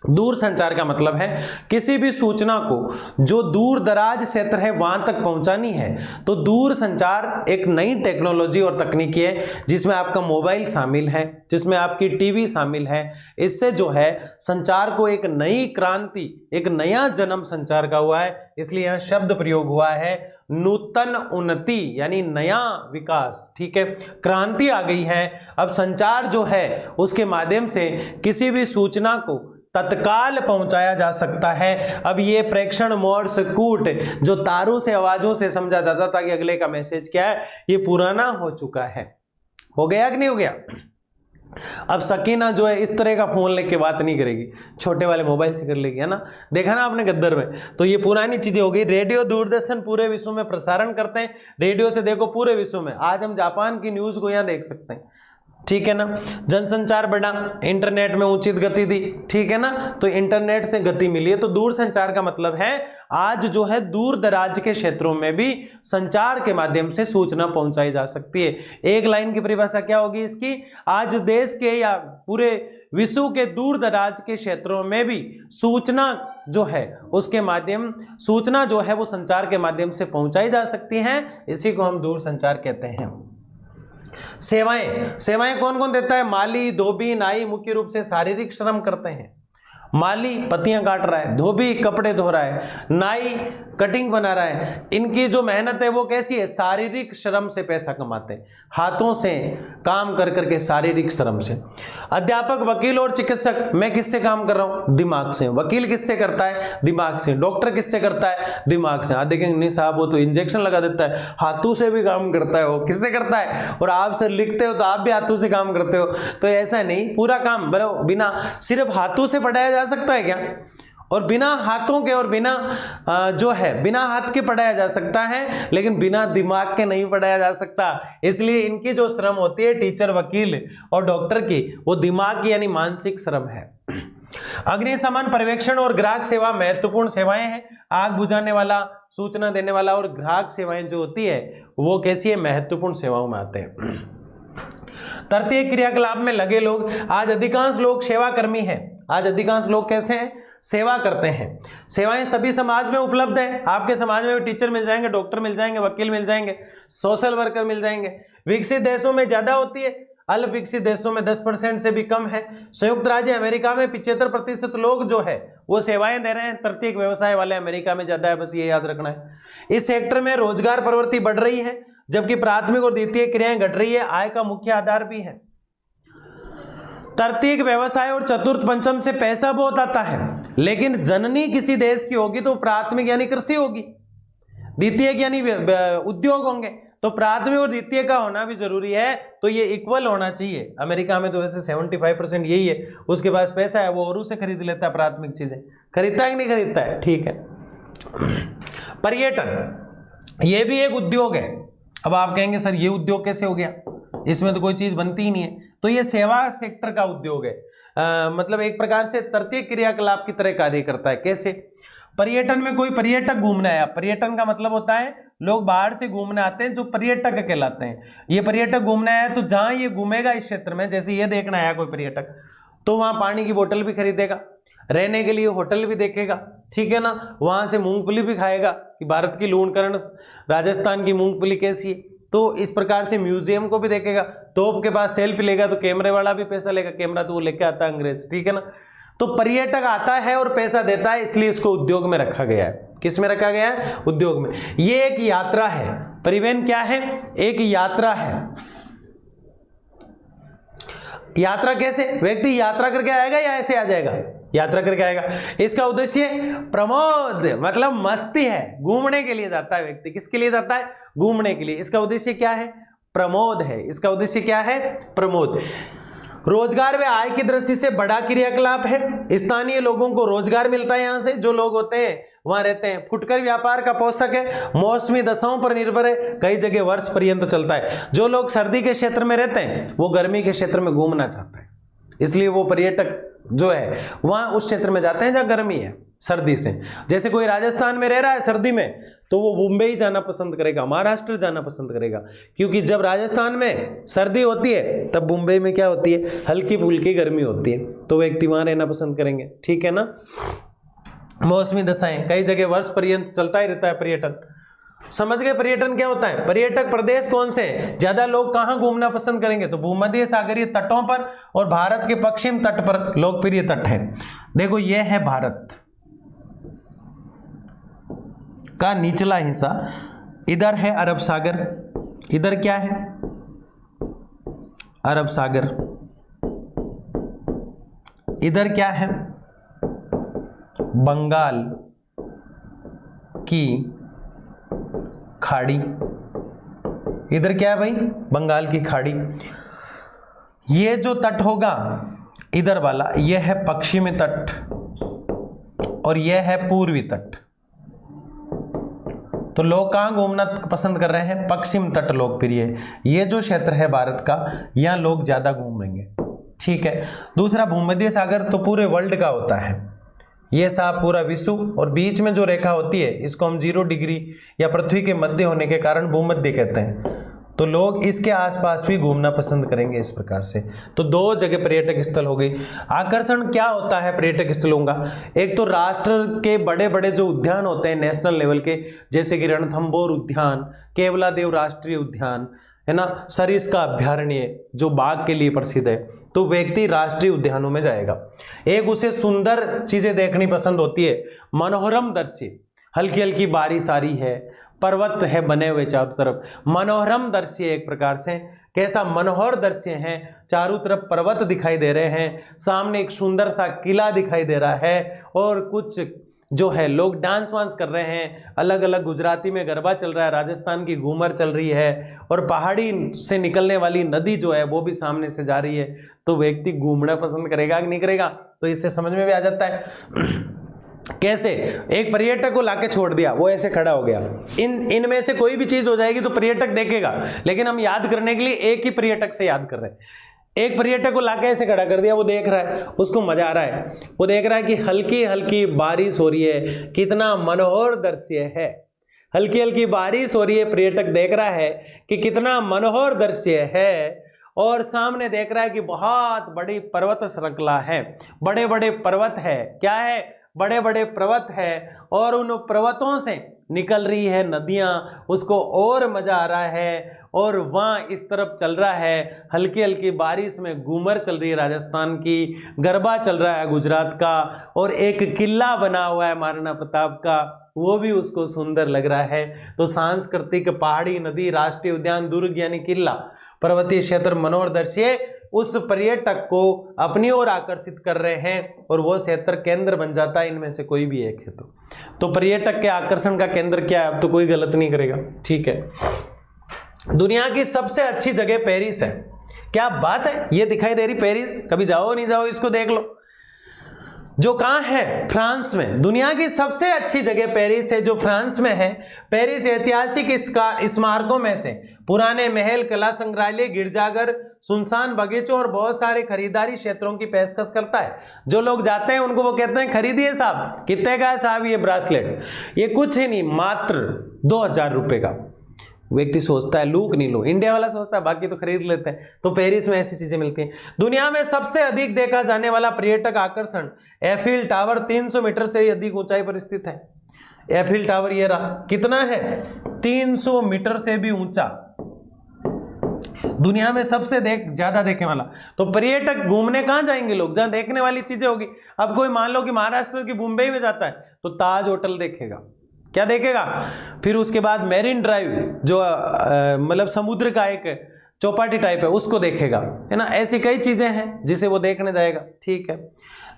दूर संचार का मतलब है किसी भी सूचना को जो दूर दराज क्षेत्र है वहां तक पहुंचानी है। तो दूर संचार एक नई टेक्नोलॉजी और तकनीकी है जिसमें आपका मोबाइल शामिल है, जिसमें आपकी टीवी शामिल है। इससे जो है संचार को एक नई क्रांति, एक नया जन्म संचार का हुआ है। इसलिए यह शब्द प्रयोग हुआ है नूतन उन्नति, यानी नया विकास। ठीक है, क्रांति आ गई है। अब संचार जो है उसके माध्यम से किसी भी सूचना को तत्काल पहुंचाया जा सकता है। अब ये प्रेक्षण, मोर्स, कूट जो तारों से, आवाजों से समझा जाता था कि अगले का मैसेज क्या है, ये पुराना हो चुका है। हो गया कि नहीं हो गया? अब सकीना जो है इस तरह का फोन लेके बात नहीं करेगी, छोटे वाले मोबाइल से कर लेगी, है ना। देखा ना आपने गद्दर में। तो ये पुरानी चीजें हो गई। रेडियो, दूरदर्शन पूरे विश्व में प्रसारण करते हैं। रेडियो से देखो पूरे विश्व में, आज हम जापान की न्यूज को यहाँ देख सकते हैं। ठीक है ना। जनसंचार बढ़ा, इंटरनेट में उचित गति दी। ठीक है ना, तो इंटरनेट से गति मिली है। तो दूर संचार का मतलब है आज जो है दूर दराज के क्षेत्रों में भी संचार के माध्यम से सूचना पहुंचाई जा सकती है। एक लाइन की परिभाषा क्या होगी इसकी? आज देश के या पूरे विश्व के दूर दराज के क्षेत्रों में भी सूचना जो है उसके माध्यम, सूचना जो है वो संचार के माध्यम से पहुंचाई जा सकती है। इसी को हम दूर संचार कहते हैं। सेवाएं, सेवाएं कौन कौन देता है? माली, धोबी, नाई मुख्य रूप से शारीरिक श्रम करते हैं। माली पत्तियां काट रहा है, धोबी कपड़े धो रहा है, नाई कटिंग बना रहा है। इनकी जो मेहनत है वो कैसी है? शारीरिक श्रम से पैसा कमाते हैं, हाथों से काम कर करके, शारीरिक श्रम से। अध्यापक, वकील और चिकित्सक, मैं किससे काम कर रहा हूं? दिमाग से। वकील किससे करता है? दिमाग से। डॉक्टर किससे करता है? दिमाग से। देखेंगे नहीं साहब वो तो इंजेक्शन लगा देता है, हाथों से भी काम करता है। वो किससे करता है? और आप सर लिखते हो तो आप भी हाथों से काम करते हो। तो ऐसा नहीं, पूरा काम बिना सिर्फ हाथों से पढ़ाया जा सकता है क्या? और बिना हाथों के और बिना जो है बिना हाथ के पढ़ाया जा सकता है, लेकिन बिना दिमाग के नहीं पढ़ाया जा सकता। इसलिए इनकी जो श्रम होती है टीचर, वकील और डॉक्टर की, वो दिमाग की यानी मानसिक श्रम है। अग्निशमन, पर्यवेक्षण और ग्राहक सेवा महत्वपूर्ण सेवाएं हैं। आग बुझाने वाला, सूचना देने वाला और ग्राहक सेवाएं जो होती है वो कैसी है? महत्वपूर्ण सेवाओं में आते हैं। तृतीय क्रियाकलाप में लगे लोग, आज अधिकांश लोग सेवा कर्मी हैं। आज अधिकांश लोग कैसे हैं? सेवा करते हैं। सेवाएं सभी समाज में उपलब्ध है। आपके समाज में भी टीचर मिल जाएंगे, डॉक्टर मिल जाएंगे, वकील मिल जाएंगे, सोशल वर्कर मिल जाएंगे। विकसित देशों में ज्यादा होती है, अल्प विकसित देशों में 10% से भी कम है। संयुक्त राज्य अमेरिका में 75% लोग जो है वो सेवाएं दे रहे हैं। तृतीयक व्यवसाय वाले अमेरिका में ज्यादा है, बस ये याद रखना है। इस सेक्टर में रोजगार प्रवृत्ति बढ़ रही है, जबकि प्राथमिक और द्वितीय क्रियाएं घट रही है। आय का मुख्य आधार भी है। तृतीयक व्यवसाय और चतुर्थ पंचम से पैसा बहुत आता है, लेकिन जननी किसी देश की होगी तो प्राथमिक यानी कृषि होगी, द्वितीयक यानी उद्योग होंगे। तो प्राथमिक और द्वितीय का होना भी जरूरी है, तो ये इक्वल होना चाहिए। अमेरिका में तो वैसे 75% यही है, उसके पास पैसा है, वो और उसे खरीद लेता है प्राथमिक चीजें। खरीदता है कि नहीं खरीदता है? ठीक है। पर्यटन ये भी एक उद्योग है। अब आप कहेंगे सर ये उद्योग कैसे हो गया, इसमें तो कोई चीज बनती ही नहीं है। तो ये सेवा सेक्टर का उद्योग है, मतलब एक प्रकार से तृतीय क्रियाकलाप की तरह कार्य करता है। कैसे? पर्यटन में कोई पर्यटक घूमने आया, पर्यटन का मतलब होता है लोग बाहर से घूमने आते हैं जो पर्यटक कहलाते हैं। ये पर्यटक घूमने आया तो जहां ये घूमेगा इस क्षेत्र में, जैसे ये देखना आया कोई पर्यटक, तो वहां पानी की बोतल भी खरीदेगा, रहने के लिए होटल भी देखेगा, ठीक है ना, वहां से मूंगफली भी खाएगा कि भारत की लूणकरण राजस्थान की मूंगफली कैसी है। तो इस प्रकार से म्यूजियम को भी देखेगा। तोप के पास सेल्फी लेगा तो कैमरे वाला भी पैसा लेगा, कैमरा तो वो लेके आता है अंग्रेज, ठीक है ना। तो पर्यटक आता है और पैसा देता है, इसलिए इसको उद्योग में रखा गया है। किस में रखा गया है? उद्योग में। ये एक यात्रा है। परिवहन क्या है? एक यात्रा है। यात्रा कैसे? व्यक्ति यात्रा करके आएगा या ऐसे आ जाएगा? यात्रा करके आएगा। इसका उद्देश्य प्रमोद, मतलब मस्ती है, घूमने के लिए जाता है व्यक्ति। किसके लिए जाता है? घूमने के लिए। इसका उद्देश्य क्या है? प्रमोद है। इसका उद्देश्य क्या है? प्रमोद। रोजगार व आय की दृष्टि से बड़ा क्रियाकलाप है। स्थानीय लोगों को रोजगार मिलता है, यहाँ से जो लोग होते हैं वहां रहते हैं। फुटकर व्यापार का पोषक है, मौसमी दशाओं पर निर्भर है, कई जगह वर्ष पर्यंत चलता है। जो लोग सर्दी के क्षेत्र में रहते हैं वो गर्मी के क्षेत्र में घूमना चाहते हैं, इसलिए वो पर्यटक जो है वहां उस क्षेत्र में जाते हैं जहां गर्मी है सर्दी से। जैसे कोई राजस्थान में रह रहा है सर्दी में, तो वो मुंबई जाना पसंद करेगा, महाराष्ट्र जाना पसंद करेगा, क्योंकि जब राजस्थान में सर्दी होती है तब मुंबई में क्या होती है? हल्की फुल्की गर्मी होती है, तो व्यक्ति वहां रहना पसंद करेंगे, ठीक है ना। मौसमी दशाएं, कई जगह वर्ष पर्यंत चलता ही रहता है पर्यटन। समझ गए पर्यटन क्या होता है? पर्यटक प्रदेश कौन से हैं? ज्यादा लोग कहां घूमना पसंद करेंगे? तो भूमध्य सागरीय तटों पर और भारत के पश्चिम तट पर लोकप्रिय तट है। देखो ये है भारत का निचला हिस्सा, इधर है अरब सागर, इधर क्या है? अरब सागर। इधर क्या है? बंगाल की खाड़ी। इधर क्या है भाई? बंगाल की खाड़ी। ये जो तट होगा इधर वाला, ये है पश्चिमी तट और ये है पूर्वी तट। तो लोग कहाँ घूमना पसंद कर रहे हैं? पश्चिम तट लोकप्रिय है। ये जो क्षेत्र है भारत का, यहाँ लोग ज्यादा घूमेंगे, ठीक है। दूसरा भूमध्य सागर, तो पूरे वर्ल्ड का होता है ये साफ पूरा विश्व, और बीच में जो रेखा होती है इसको हम 0 डिग्री या पृथ्वी के मध्य होने के कारण भूमध्य कहते हैं। तो लोग इसके आसपास भी घूमना पसंद करेंगे इस प्रकार से। तो 2 जगह पर्यटक स्थल हो गई। आकर्षण क्या होता है पर्यटक स्थलों का? एक तो राष्ट्र के बड़े बड़े जो उद्यान होते हैं नेशनल लेवल के, जैसे कि रणथंभौर उद्यान, केवलादेव राष्ट्रीय उद्यान है ना, सरिस्का अभ्यारण्य जो बाघ के लिए प्रसिद्ध है, तो व्यक्ति राष्ट्रीय उद्यानों में जाएगा। एक उसे सुंदर चीजें देखनी पसंद होती है, मनोरम दृश्य, हल्की हल्की बारिश आ रही है, पर्वत है बने हुए चारों तरफ, मनोरम दृश्य। एक प्रकार से कैसा मनोहर दृश्य है, चारों तरफ पर्वत दिखाई दे रहे हैं, सामने एक सुंदर सा किला दिखाई दे रहा है, और कुछ जो है लोग डांस वांस कर रहे हैं, अलग अलग गुजराती में गरबा चल रहा है, राजस्थान की घूमर चल रही है, और पहाड़ी से निकलने वाली नदी जो है वो भी सामने से जा रही है। तो व्यक्ति घूमना पसंद करेगा कि नहीं करेगा? तो इससे समझ में भी आ जाता है कैसे एक पर्यटक को लाके छोड़ दिया, वो ऐसे खड़ा हो गया, इनमें से कोई भी चीज हो जाएगी तो पर्यटक देखेगा, लेकिन हम याद करने के लिए एक ही पर्यटक से याद कर रहे हैं। एक पर्यटक को लाके ऐसे खड़ा कर दिया, वो देख रहा है, उसको मजा आ रहा है, वो देख रहा है कि हल्की हल्की बारिश हो रही है, कितना मनोहर दृश्य है, हल्की हल्की बारिश हो रही है, पर्यटक देख रहा है कि कितना मनोहर दृश्य है, और सामने देख रहा है कि बहुत बड़ी पर्वत श्रृंखला है, बड़े बड़े पर्वत है। क्या है? बड़े बड़े पर्वत है और उन पर्वतों से निकल रही है नदियां, उसको और मजा आ रहा है। और वहाँ इस तरफ चल रहा है हल्की हल्की बारिश में घूमर चल रही है राजस्थान की, गरबा चल रहा है गुजरात का, और एक किला बना हुआ है महाराणा प्रताप का, वो भी उसको सुंदर लग रहा है। तो सांस्कृतिक, पहाड़ी, नदी, राष्ट्रीय उद्यान, दुर्ग यानी किला, पर्वतीय क्षेत्र, मनोहर दृश्य उस पर्यटक को अपनी ओर आकर्षित कर रहे हैं और वो क्षेत्र केंद्र बन जाता है इनमें से कोई भी एक है। तो पर्यटक के आकर्षण का केंद्र क्या है? अब तो कोई गलत नहीं करेगा, ठीक है। दुनिया की सबसे अच्छी जगह पेरिस है। क्या बात है, ये दिखाई दे रही पेरिस, कभी जाओ नहीं जाओ इसको देख लो। जो कहाँ है? फ्रांस में। दुनिया की सबसे अच्छी जगह पेरिस है, जो फ्रांस में है। पेरिस ऐतिहासिक स्मारकों में से पुराने महल, कला संग्रहालय, गिरजाघर, सुनसान बगीचों और बहुत सारे खरीदारी क्षेत्रों की पेशकश करता है। जो लोग जाते हैं उनको वो कहते हैं खरीदिए साहब। कितने का है साहब ये ब्रासलेट? ये कुछ ही नहीं, मात्र 2000 रुपये का। व्यक्ति सोचता है लूक नहीं लो, इंडिया वाला सोचता है बाकी तो खरीद लेते हैं। तो पेरिस में ऐसी चीजें मिलती हैं। दुनिया में सबसे अधिक देखा जाने वाला पर्यटक आकर्षण एफिल टावर 300 मीटर से अधिक ऊंचाई पर स्थित है। एफिल टावर ये रहा, कितना है? 300 मीटर से भी ऊंचा, दुनिया में सबसे ज्यादा देखने वाला। तो पर्यटक घूमने कहां जाएंगे लोग? जहां देखने वाली चीजें होगी। अब कोई मान लो कि महाराष्ट्र की मुंबई में जाता है तो ताज होटल देखेगा। क्या देखेगा? फिर उसके बाद मेरीन ड्राइव, जो मतलब समुद्र का एक चौपाटी टाइप है, उसको देखेगा, है ना। ऐसी कई चीजें हैं जिसे वो देखने जाएगा, ठीक है।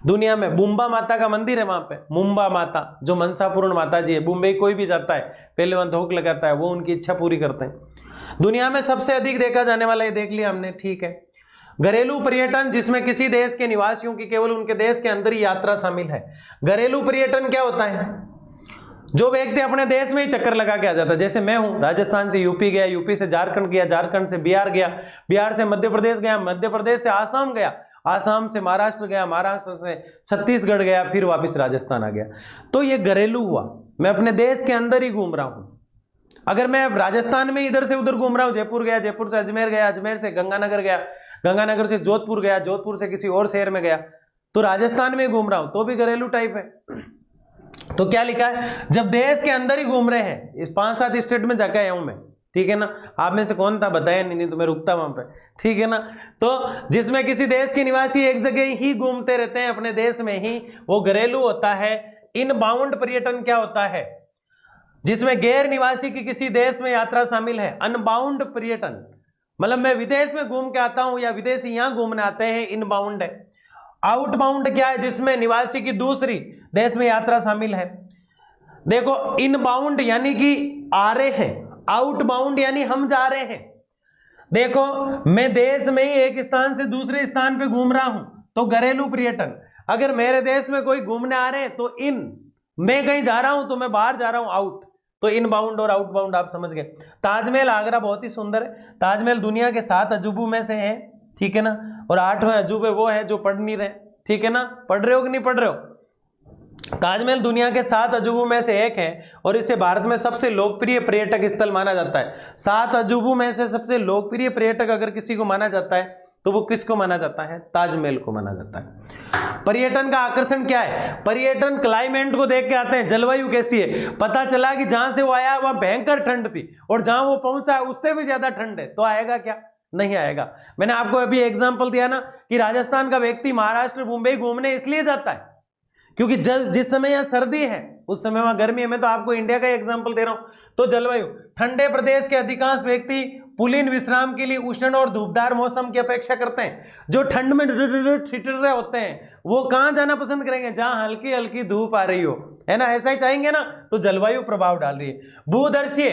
दुनिया में मुंबा माता का मंदिर है, वहां पे मुंबा माता जो मनसापूर्ण माता जी है। मुंबई कोई भी जाता है पहले वहां धोख लगाता है, वो उनकी इच्छा पूरी करते हैं। दुनिया में सबसे अधिक देखा जाने वाला ये देख लिया हमने, ठीक है। घरेलू पर्यटन, जिसमें किसी देश के निवासियों की केवल उनके देश के अंदर ही यात्रा शामिल है। घरेलू पर्यटन क्या होता है? जो व्यक्ति अपने देश में ही चक्कर लगा के आ जाता है। जैसे मैं हूं, राजस्थान से यूपी गया, यूपी से झारखंड गया, झारखंड से बिहार गया, बिहार से मध्य प्रदेश गया, मध्य प्रदेश से आसाम गया, आसाम से महाराष्ट्र गया, महाराष्ट्र से छत्तीसगढ़ गया, फिर वापस राजस्थान आ गया। तो ये घरेलू हुआ, मैं अपने देश के अंदर ही घूम रहा हूं। अगर मैं राजस्थान में इधर से उधर घूम रहा हूं, जयपुर गया, जयपुर से अजमेर गया, अजमेर से गंगानगर गया, गंगानगर से जोधपुर गया, जोधपुर से किसी और शहर में गया, तो राजस्थान में घूम रहा हूं, तो भी घरेलू टाइप है। तो क्या लिखा है? जब देश के अंदर ही घूम रहे हैं, इस 5-7 स्टेट में जाके आया हूं मैं, ठीक है ना। आप में से कौन था बताया नहीं तो मैं रुकता वहां पे, ठीक है ना। तो जिसमें किसी देश के निवासी एक जगह ही घूमते रहते हैं अपने देश में ही, वो घरेलू होता है। इनबाउंड पर्यटन क्या होता है? जिसमें गैर निवासी की किसी देश में यात्रा शामिल है। अनबाउंड पर्यटन मतलब मैं विदेश में घूम के आता हूं या विदेशी यहां घूमने आते हैं, इनबाउंड है। आउटबाउंड क्या है? जिसमें निवासी की दूसरी देश में यात्रा शामिल है। देखो, इनबाउंड यानी कि आ रहे हैं, आउटबाउंड यानी हम जा रहे हैं। देखो, मैं देश में ही एक स्थान से दूसरे स्थान पे घूम रहा हूं, तो घरेलू पर्यटन। अगर मेरे देश में कोई घूमने आ रहे हैं तो इन, मैं कहीं जा रहा हूं तो मैं बाहर जा रहा हूं, आउट। तो इनबाउंड और आउटबाउंड आप समझ गए। ताजमहल आगरा बहुत ही सुंदर है। ताजमहल दुनिया के 7 अजूबों में से है, ठीक है ना। और 8वें अजूबे वो है जो पढ़ नहीं रहे, ठीक है ना। पढ़ रहे हो कि नहीं पढ़ रहे हो? ताजमहल दुनिया के 7 अजूबों में से एक है और इसे भारत में सबसे लोकप्रिय पर्यटक स्थल माना जाता है। 7 अजूबों में से सबसे लोकप्रिय पर्यटक अगर किसी को माना जाता है तो वो किसको माना जाता है? ताजमहल को माना जाता है। पर्यटन का आकर्षण क्या है? पर्यटन क्लाइमेट को देख के आते हैं, जलवायु कैसी है। पता चला कि जहां से वो आया वहां भयंकर ठंड थी और जहां वो पहुंचा उससे भी ज्यादा ठंड है, तो आएगा क्या? नहीं आएगा। मैंने आपको अभी एग्जांपल दिया ना कि राजस्थान का व्यक्ति महाराष्ट्र, मुंबई घूमने इसलिए जाता है क्योंकि जिस समय यहाँ सर्दी है उस समय वहां गर्मी है। मैं तो आपको इंडिया का एग्जांपल दे रहा हूं। तो जलवायु, ठंडे प्रदेश के अधिकांश व्यक्ति पुलिन विश्राम के लिए उष्ण और धूपदार मौसम की अपेक्षा करते हैं। जो ठंड में ठिठुर रहे होते हैं वो कहां जाना पसंद करेंगे? जहां हल्की हल्की धूप आ रही हो, है ना। ऐसा ही चाहेंगे ना। तो जलवायु प्रभाव डाल रही है। भूदर्शीय,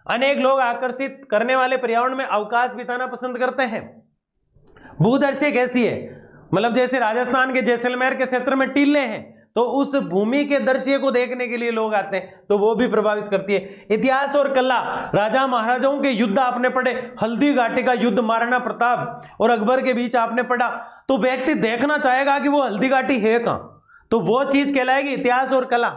अनेक लोग आकर्षित करने वाले पर्यावरण में अवकाश बिताना पसंद करते हैं। भूदर्शीय कैसी है? मतलब जैसे राजस्थान के जैसलमेर के क्षेत्र में टीले हैं तो उस भूमि के दृश्य को देखने के लिए लोग आते हैं, तो वो भी प्रभावित करती है। इतिहास और कला, राजा महाराजाओं के युद्ध आपने पढ़े, हल्दी घाटी का युद्ध महाराणा प्रताप और अकबर के बीच आपने पढ़ा, तो व्यक्ति देखना चाहेगा कि वो हल्दी घाटी है कहां, तो वो चीज कहलाएगी इतिहास और कला।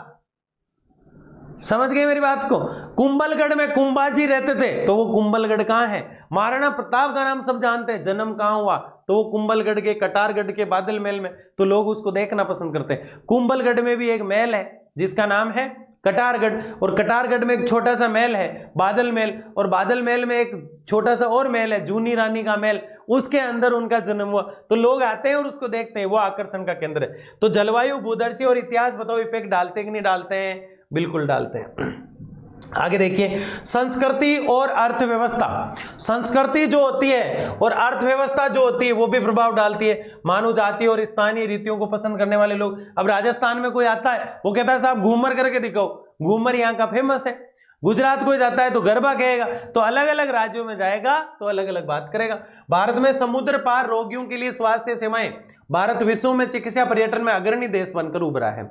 समझ गए मेरी बात को। कुंभलगढ़ में कुंभाजी रहते थे, तो वो कुंभलगढ़ कहाँ है। महाराणा प्रताप का नाम सब जानते हैं, जन्म कहाँ हुआ, तो वो कुंभलगढ़ के कटारगढ़ के बादल महल में, तो लोग उसको देखना पसंद करते हैं। कुंभलगढ़ में भी एक महल है जिसका नाम है कटारगढ़, और कटारगढ़ में एक छोटा सा महल है बादल महल, और बादल महल में एक छोटा सा और महल है जूनी रानी का महल, उसके अंदर उनका जन्म हुआ, तो लोग आते हैं और उसको देखते हैं, वो आकर्षण का केंद्र है। तो जलवायु, भूदर्शी और इतिहास बताओ इफेक्ट डालते कि नहीं डालते हैं, बिल्कुल डालते हैं। आगे देखिए, संस्कृति और अर्थव्यवस्था। संस्कृति जो होती है और अर्थव्यवस्था जो होती है वो भी प्रभाव डालती है। मानव जाति और स्थानीय रीतियों को पसंद करने वाले लोग, अब राजस्थान में कोई आता है वो कहता है साहब घूमर करके दिखाओ, घूमर यहाँ का फेमस है। गुजरात कोई जाता है तो गरबा कहेगा, तो अलग अलग राज्यों में जाएगा तो अलग अलग बात करेगा। भारत में समुद्र पार रोगियों के लिए स्वास्थ्य सेवाएं, भारत विश्व में चिकित्सा पर्यटन में अग्रणी देश बनकर उभरा है।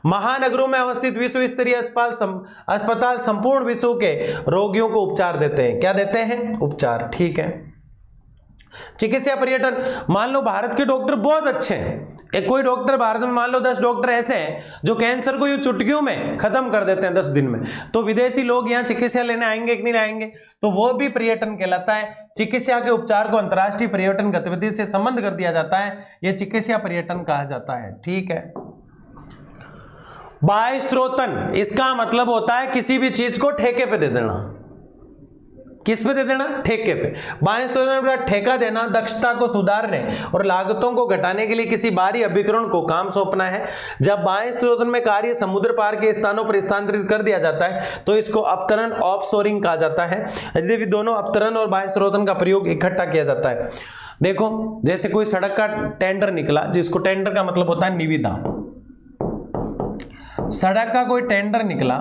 महानगरों में अवस्थित विश्व स्तरीय अस्पताल संपूर्ण विश्व के रोगियों को उपचार देते हैं। क्या देते हैं? उपचार। ठीक है। चिकित्सा पर्यटन, मान लो भारत के डॉक्टर बहुत अच्छे हैं, एक कोई डॉक्टर भारत में मान लो 10 डॉक्टर ऐसे हैं जो कैंसर को यूं चुटकियों में खत्म कर देते हैं 10 दिन में, तो विदेशी लोग यहाँ चिकित्सा लेने आएंगे कि नहीं आएंगे, तो वो भी पर्यटन कहलाता है। चिकित्सा के उपचार को अंतर्राष्ट्रीय पर्यटन गतिविधि से संबंध कर दिया जाता है, यह चिकित्सा पर्यटन कहा जाता है। ठीक है। बाह्य स्रोतन, इसका मतलब होता है किसी भी चीज को ठेके पे दे देना। किस पे दे देना? ठेके पे। बाह्य स्रोतन ठेका देना, दक्षता को सुधारने और लागतों को घटाने के लिए किसी बाहरी अभिकरण को काम सौंपना है। जब बाह्य स्रोतन में कार्य समुद्र पार के स्थानों पर स्थानांतरित कर दिया जाता है तो इसको अपतरण, ऑफशोरिंग कहा जाता है। यदि दोनों अपतरण और बाह्य स्रोतन का प्रयोग इकट्ठा किया जाता है। देखो, जैसे कोई सड़क का टेंडर निकला, जिसको टेंडर का मतलब होता है निविदा। सड़क का कोई टेंडर निकला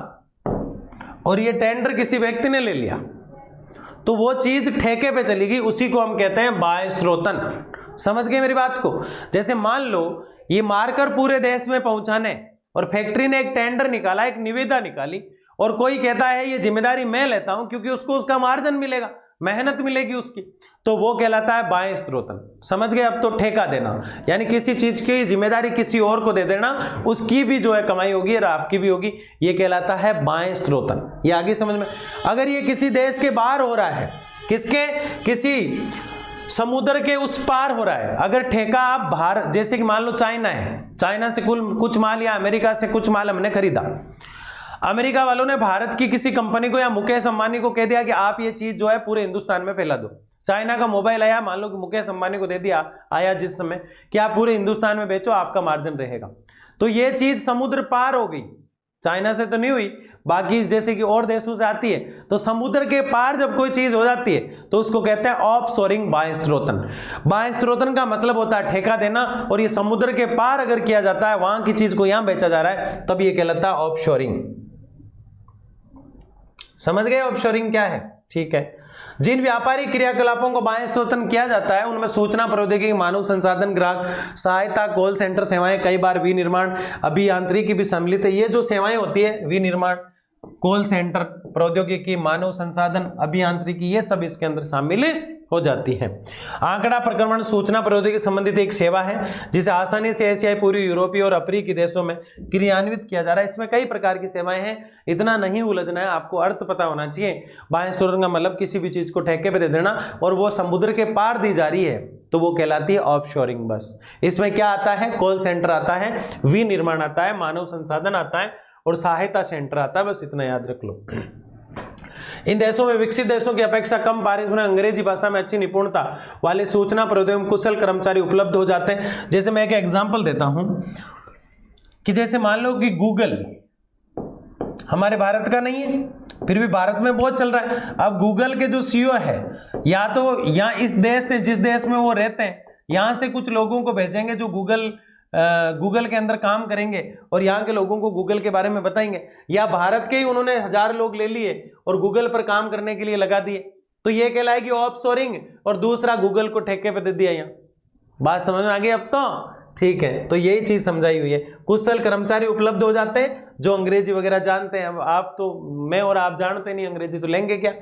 और ये टेंडर किसी व्यक्ति ने ले लिया, तो वो चीज ठेके पे चलेगी, उसी को हम कहते हैं बाह्य स्रोतन। समझ गए मेरी बात को। जैसे मान लो ये मार्कर पूरे देश में पहुंचाने, और फैक्ट्री ने एक टेंडर निकाला, एक निविदा निकाली, और कोई कहता है ये जिम्मेदारी मैं लेता हूं क्योंकि उसको उसका मार्जिन मिलेगा, मेहनत मिलेगी उसकी, तो वो कहलाता है बाह्य स्रोतन। समझ गए? अब तो ठेका देना यानी किसी चीज की जिम्मेदारी किसी और को दे देना, उसकी भी जो है कमाई होगी और आपकी भी होगी, ये कहलाता है बाह्य स्रोतन। ये आगे समझ में। अगर ये किसी देश के बाहर हो रहा है, किसके? किसी समुद्र के उस पार हो रहा है, अगर ठेका आप भारत, जैसे कि मान लो चाइना है, चाइना से कुछ माल या अमेरिका से कुछ माल हमने खरीदा, अमेरिका वालों ने भारत की किसी कंपनी को या मुकेश अंबानी को कह दिया कि आप ये चीज जो है पूरे हिंदुस्तान में फैला दो। चाइना का मोबाइल आया, मान लो कि मुकेश अंबानी को दे दिया, आया जिस समय, कि आप पूरे हिंदुस्तान में बेचो, आपका मार्जिन रहेगा, तो ये चीज समुद्र पार हो गई। चाइना से तो नहीं हुई, बाकी जैसे कि और देशों से आती है, तो समुद्र के पार जब कोई चीज हो जाती है तो उसको कहते हैं ऑफशोरिंग, बाह्य स्रोतन। बाह्य स्रोतन का मतलब होता है ठेका देना, और ये समुद्र के पार अगर किया जाता है, वहां की चीज को यहां बेचा जा रहा है, तब ये कहलाता है ऑफशोरिंग। समझ गए ऑफशोरिंग क्या है? ठीक है। जिन व्यापारिक क्रियाकलापों को बाह्य स्रोतन किया जाता है उनमें सूचना प्रौद्योगिकी, मानव संसाधन, ग्राहक सहायता, कॉल सेंटर सेवाएं, कई बार विनिर्माण, अभियांत्रिकी भी सम्मिलित है। ये जो सेवाएं होती है, विनिर्माण, कॉल सेंटर, प्रौद्योगिकी, मानव संसाधन, अभियांत्रिकी, ये सब इसके अंदर शामिल हो जाती है। आंकड़ा प्रक्रमण सूचना प्रौद्योगिकी संबंधित एक सेवा है जिसे आसानी से एशियाई, पूर्वी यूरोपीय और अफ्रीकी देशों में क्रियान्वित किया जा रहा है। इसमें कई प्रकार की सेवाएं हैं, इतना नहीं उलझना है, आपको अर्थ पता होना चाहिए। बाह्य स्रोतन का मतलब किसी भी चीज को ठेके पे दे देना और वो समुद्र के पार दी जा रही है, तो वो कहलाती है ऑफशोरिंग। बस इसमें क्या आता है? कॉल सेंटर आता है, विनिर्माण आता है, मानव संसाधन आता है और सहायता सेंटर आता है। बस इतना याद रख लो। इन देशों में विकसित देशों की अपेक्षा कम पारिश्रमिक में अंग्रेजी भाषा में अच्छी निपुणता वाले सूचना प्रौद्योगिकी कुशल कर्मचारी उपलब्ध हो जाते हैं। जैसे मैं एक एग्जांपल देता हूं कि जैसे मान लो कि गूगल हमारे भारत का नहीं है, फिर भी भारत में बहुत चल रहा है। अब गूगल के जो सीईओ है, या तो यहाँ इस देश से, जिस देश में वो रहते हैं, यहां से कुछ लोगों को भेजेंगे जो गूगल के अंदर काम करेंगे और यहाँ के लोगों को गूगल के बारे में बताएंगे, या भारत के ही उन्होंने 1000 लोग ले लिए और गूगल पर काम करने के लिए लगा दिए, तो ये कहलाएगी ऑफशोरिंग, और दूसरा गूगल को ठेके पे दे दिया। यहाँ बात समझ में आ गई अब तो? ठीक है, तो यही चीज समझाई हुई है। कुशल कर्मचारी उपलब्ध हो जाते हैं जो अंग्रेजी वगैरह जानते हैं। अब आप तो, मैं और आप जानते नहीं अंग्रेजी, तो लेंगे क्या?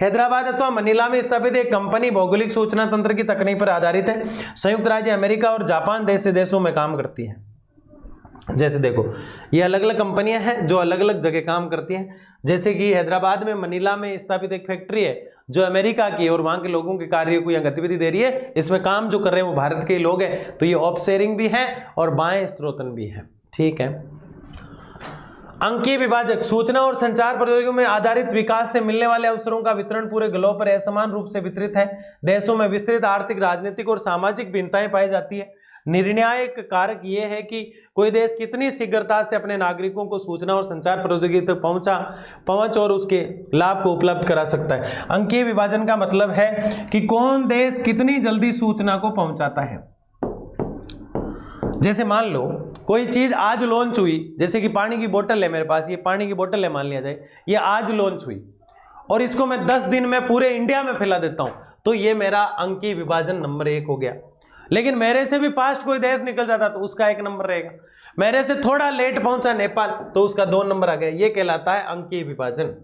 हैदराबाद अथवा मनीला में स्थापित एक कंपनी भौगोलिक सूचना तंत्र की तकनीक पर आधारित है। संयुक्त राज्य अमेरिका और जापान जैसे देशों में काम करती है। जैसे देखो ये अलग अलग कंपनियां हैं जो अलग अलग जगह काम करती हैं। जैसे कि हैदराबाद में मनीला में स्थापित एक फैक्ट्री है जो अमेरिका की है और वहां के लोगों के कार्य को यहाँ गतिविधि दे रही है। इसमें काम जो कर रहे हैं वो भारत के ही लोग हैं, तो ये ऑफ शेयरिंग भी है और बाएं स्त्रोतन भी है। ठीक है। अंकीय विभाजक सूचना और संचार प्रौद्योगिकी में आधारित विकास से मिलने वाले अवसरों का वितरण पूरे ग्लोब पर असमान रूप से वितरित है। देशों में विस्तृत आर्थिक, राजनीतिक और सामाजिक भिन्नताएं पाई जाती है। निर्णायक कारक यह है कि कोई देश कितनी शीघ्रता से अपने नागरिकों को सूचना और संचार प्रौद्योगिकी तक पहुंच और उसके लाभ को उपलब्ध करा सकता है। अंकीय विभाजन का मतलब है कि कौन देश कितनी जल्दी सूचना को पहुंचाता है। जैसे मान लो कोई चीज आज लॉन्च हुई, जैसे कि पानी की बोतल है मेरे पास, ये पानी की बोतल है मान लिया जाए, ये आज लॉन्च हुई और इसको मैं 10 दिन में पूरे इंडिया में फैला देता हूं, तो ये मेरा अंकीय विभाजन नंबर 1 हो गया। लेकिन मेरे से भी फास्ट कोई देश निकल जाता तो उसका 1 नंबर रहेगा। मेरे से थोड़ा लेट पहुंचा नेपाल तो उसका 2 नंबर आ गया। ये कहलाता है अंकीय विभाजन।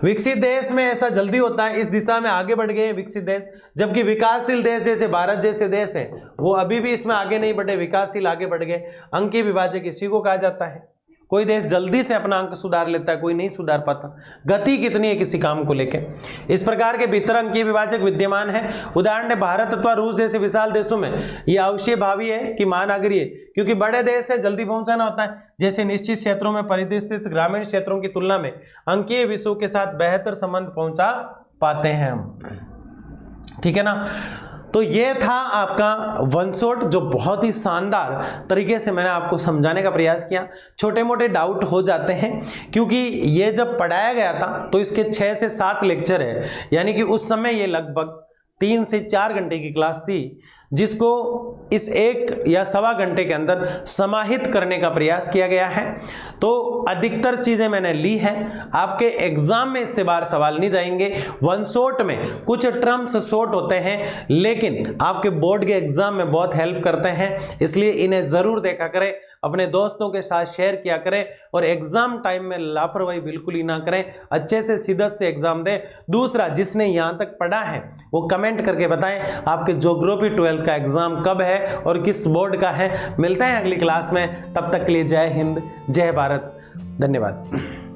विकसित देश में ऐसा जल्दी होता है, इस दिशा में आगे बढ़ गए हैं विकसित देश, जबकि विकासशील देश जैसे भारत जैसे देश हैं वो अभी भी इसमें आगे नहीं बढ़े, विकासशील आगे बढ़ गए। अंकीय विभाजक इसी को कहा जाता है। कोई देश जल्दी से अपना अंक सुधार लेता है, कोई नहीं सुधार पाता। गति कितनी है किसी काम को लेकर, इस प्रकार के भीतर अंकीय विभाजक विद्यमान है। उदाहरण है भारत अथवा रूस जैसे विशाल देशों में यह अवश्य भावी है कि महानगरीय, क्योंकि बड़े देश से जल्दी पहुंचाना होता है। जैसे निश्चित क्षेत्रों में परिस्थित ग्रामीण क्षेत्रों की तुलना में अंकीय विषयों के साथ बेहतर संबंध पहुंचा पाते हैं हम। ठीक है ना। तो ये था आपका वन शॉट, जो बहुत ही शानदार तरीके से मैंने आपको समझाने का प्रयास किया। छोटे मोटे डाउट हो जाते हैं क्योंकि ये जब पढ़ाया गया था तो इसके 6 से 7 लेक्चर है, यानी कि उस समय ये लगभग 3 से 4 घंटे की क्लास थी, जिसको इस 1 या सवा घंटे के अंदर समाहित करने का प्रयास किया गया है। तो अधिकतर चीजें मैंने ली हैं। आपके एग्जाम में इससे बाहर सवाल नहीं जाएंगे। वन शॉट में कुछ टर्म्स शॉर्ट होते हैं लेकिन आपके बोर्ड के एग्जाम में बहुत हेल्प करते हैं, इसलिए इन्हें जरूर देखा करें, अपने दोस्तों के साथ शेयर किया करें और एग्जाम टाइम में लापरवाही बिल्कुल ही ना करें। अच्छे से शिद्दत से एग्जाम दें। दूसरा, जिसने यहाँ तक पढ़ा है वो कमेंट करके बताएं आपके ज्योग्राफी 12 का एग्जाम कब है और किस बोर्ड का है। मिलते हैं अगली क्लास में, तब तक के लिए जय हिंद, जय भारत, धन्यवाद।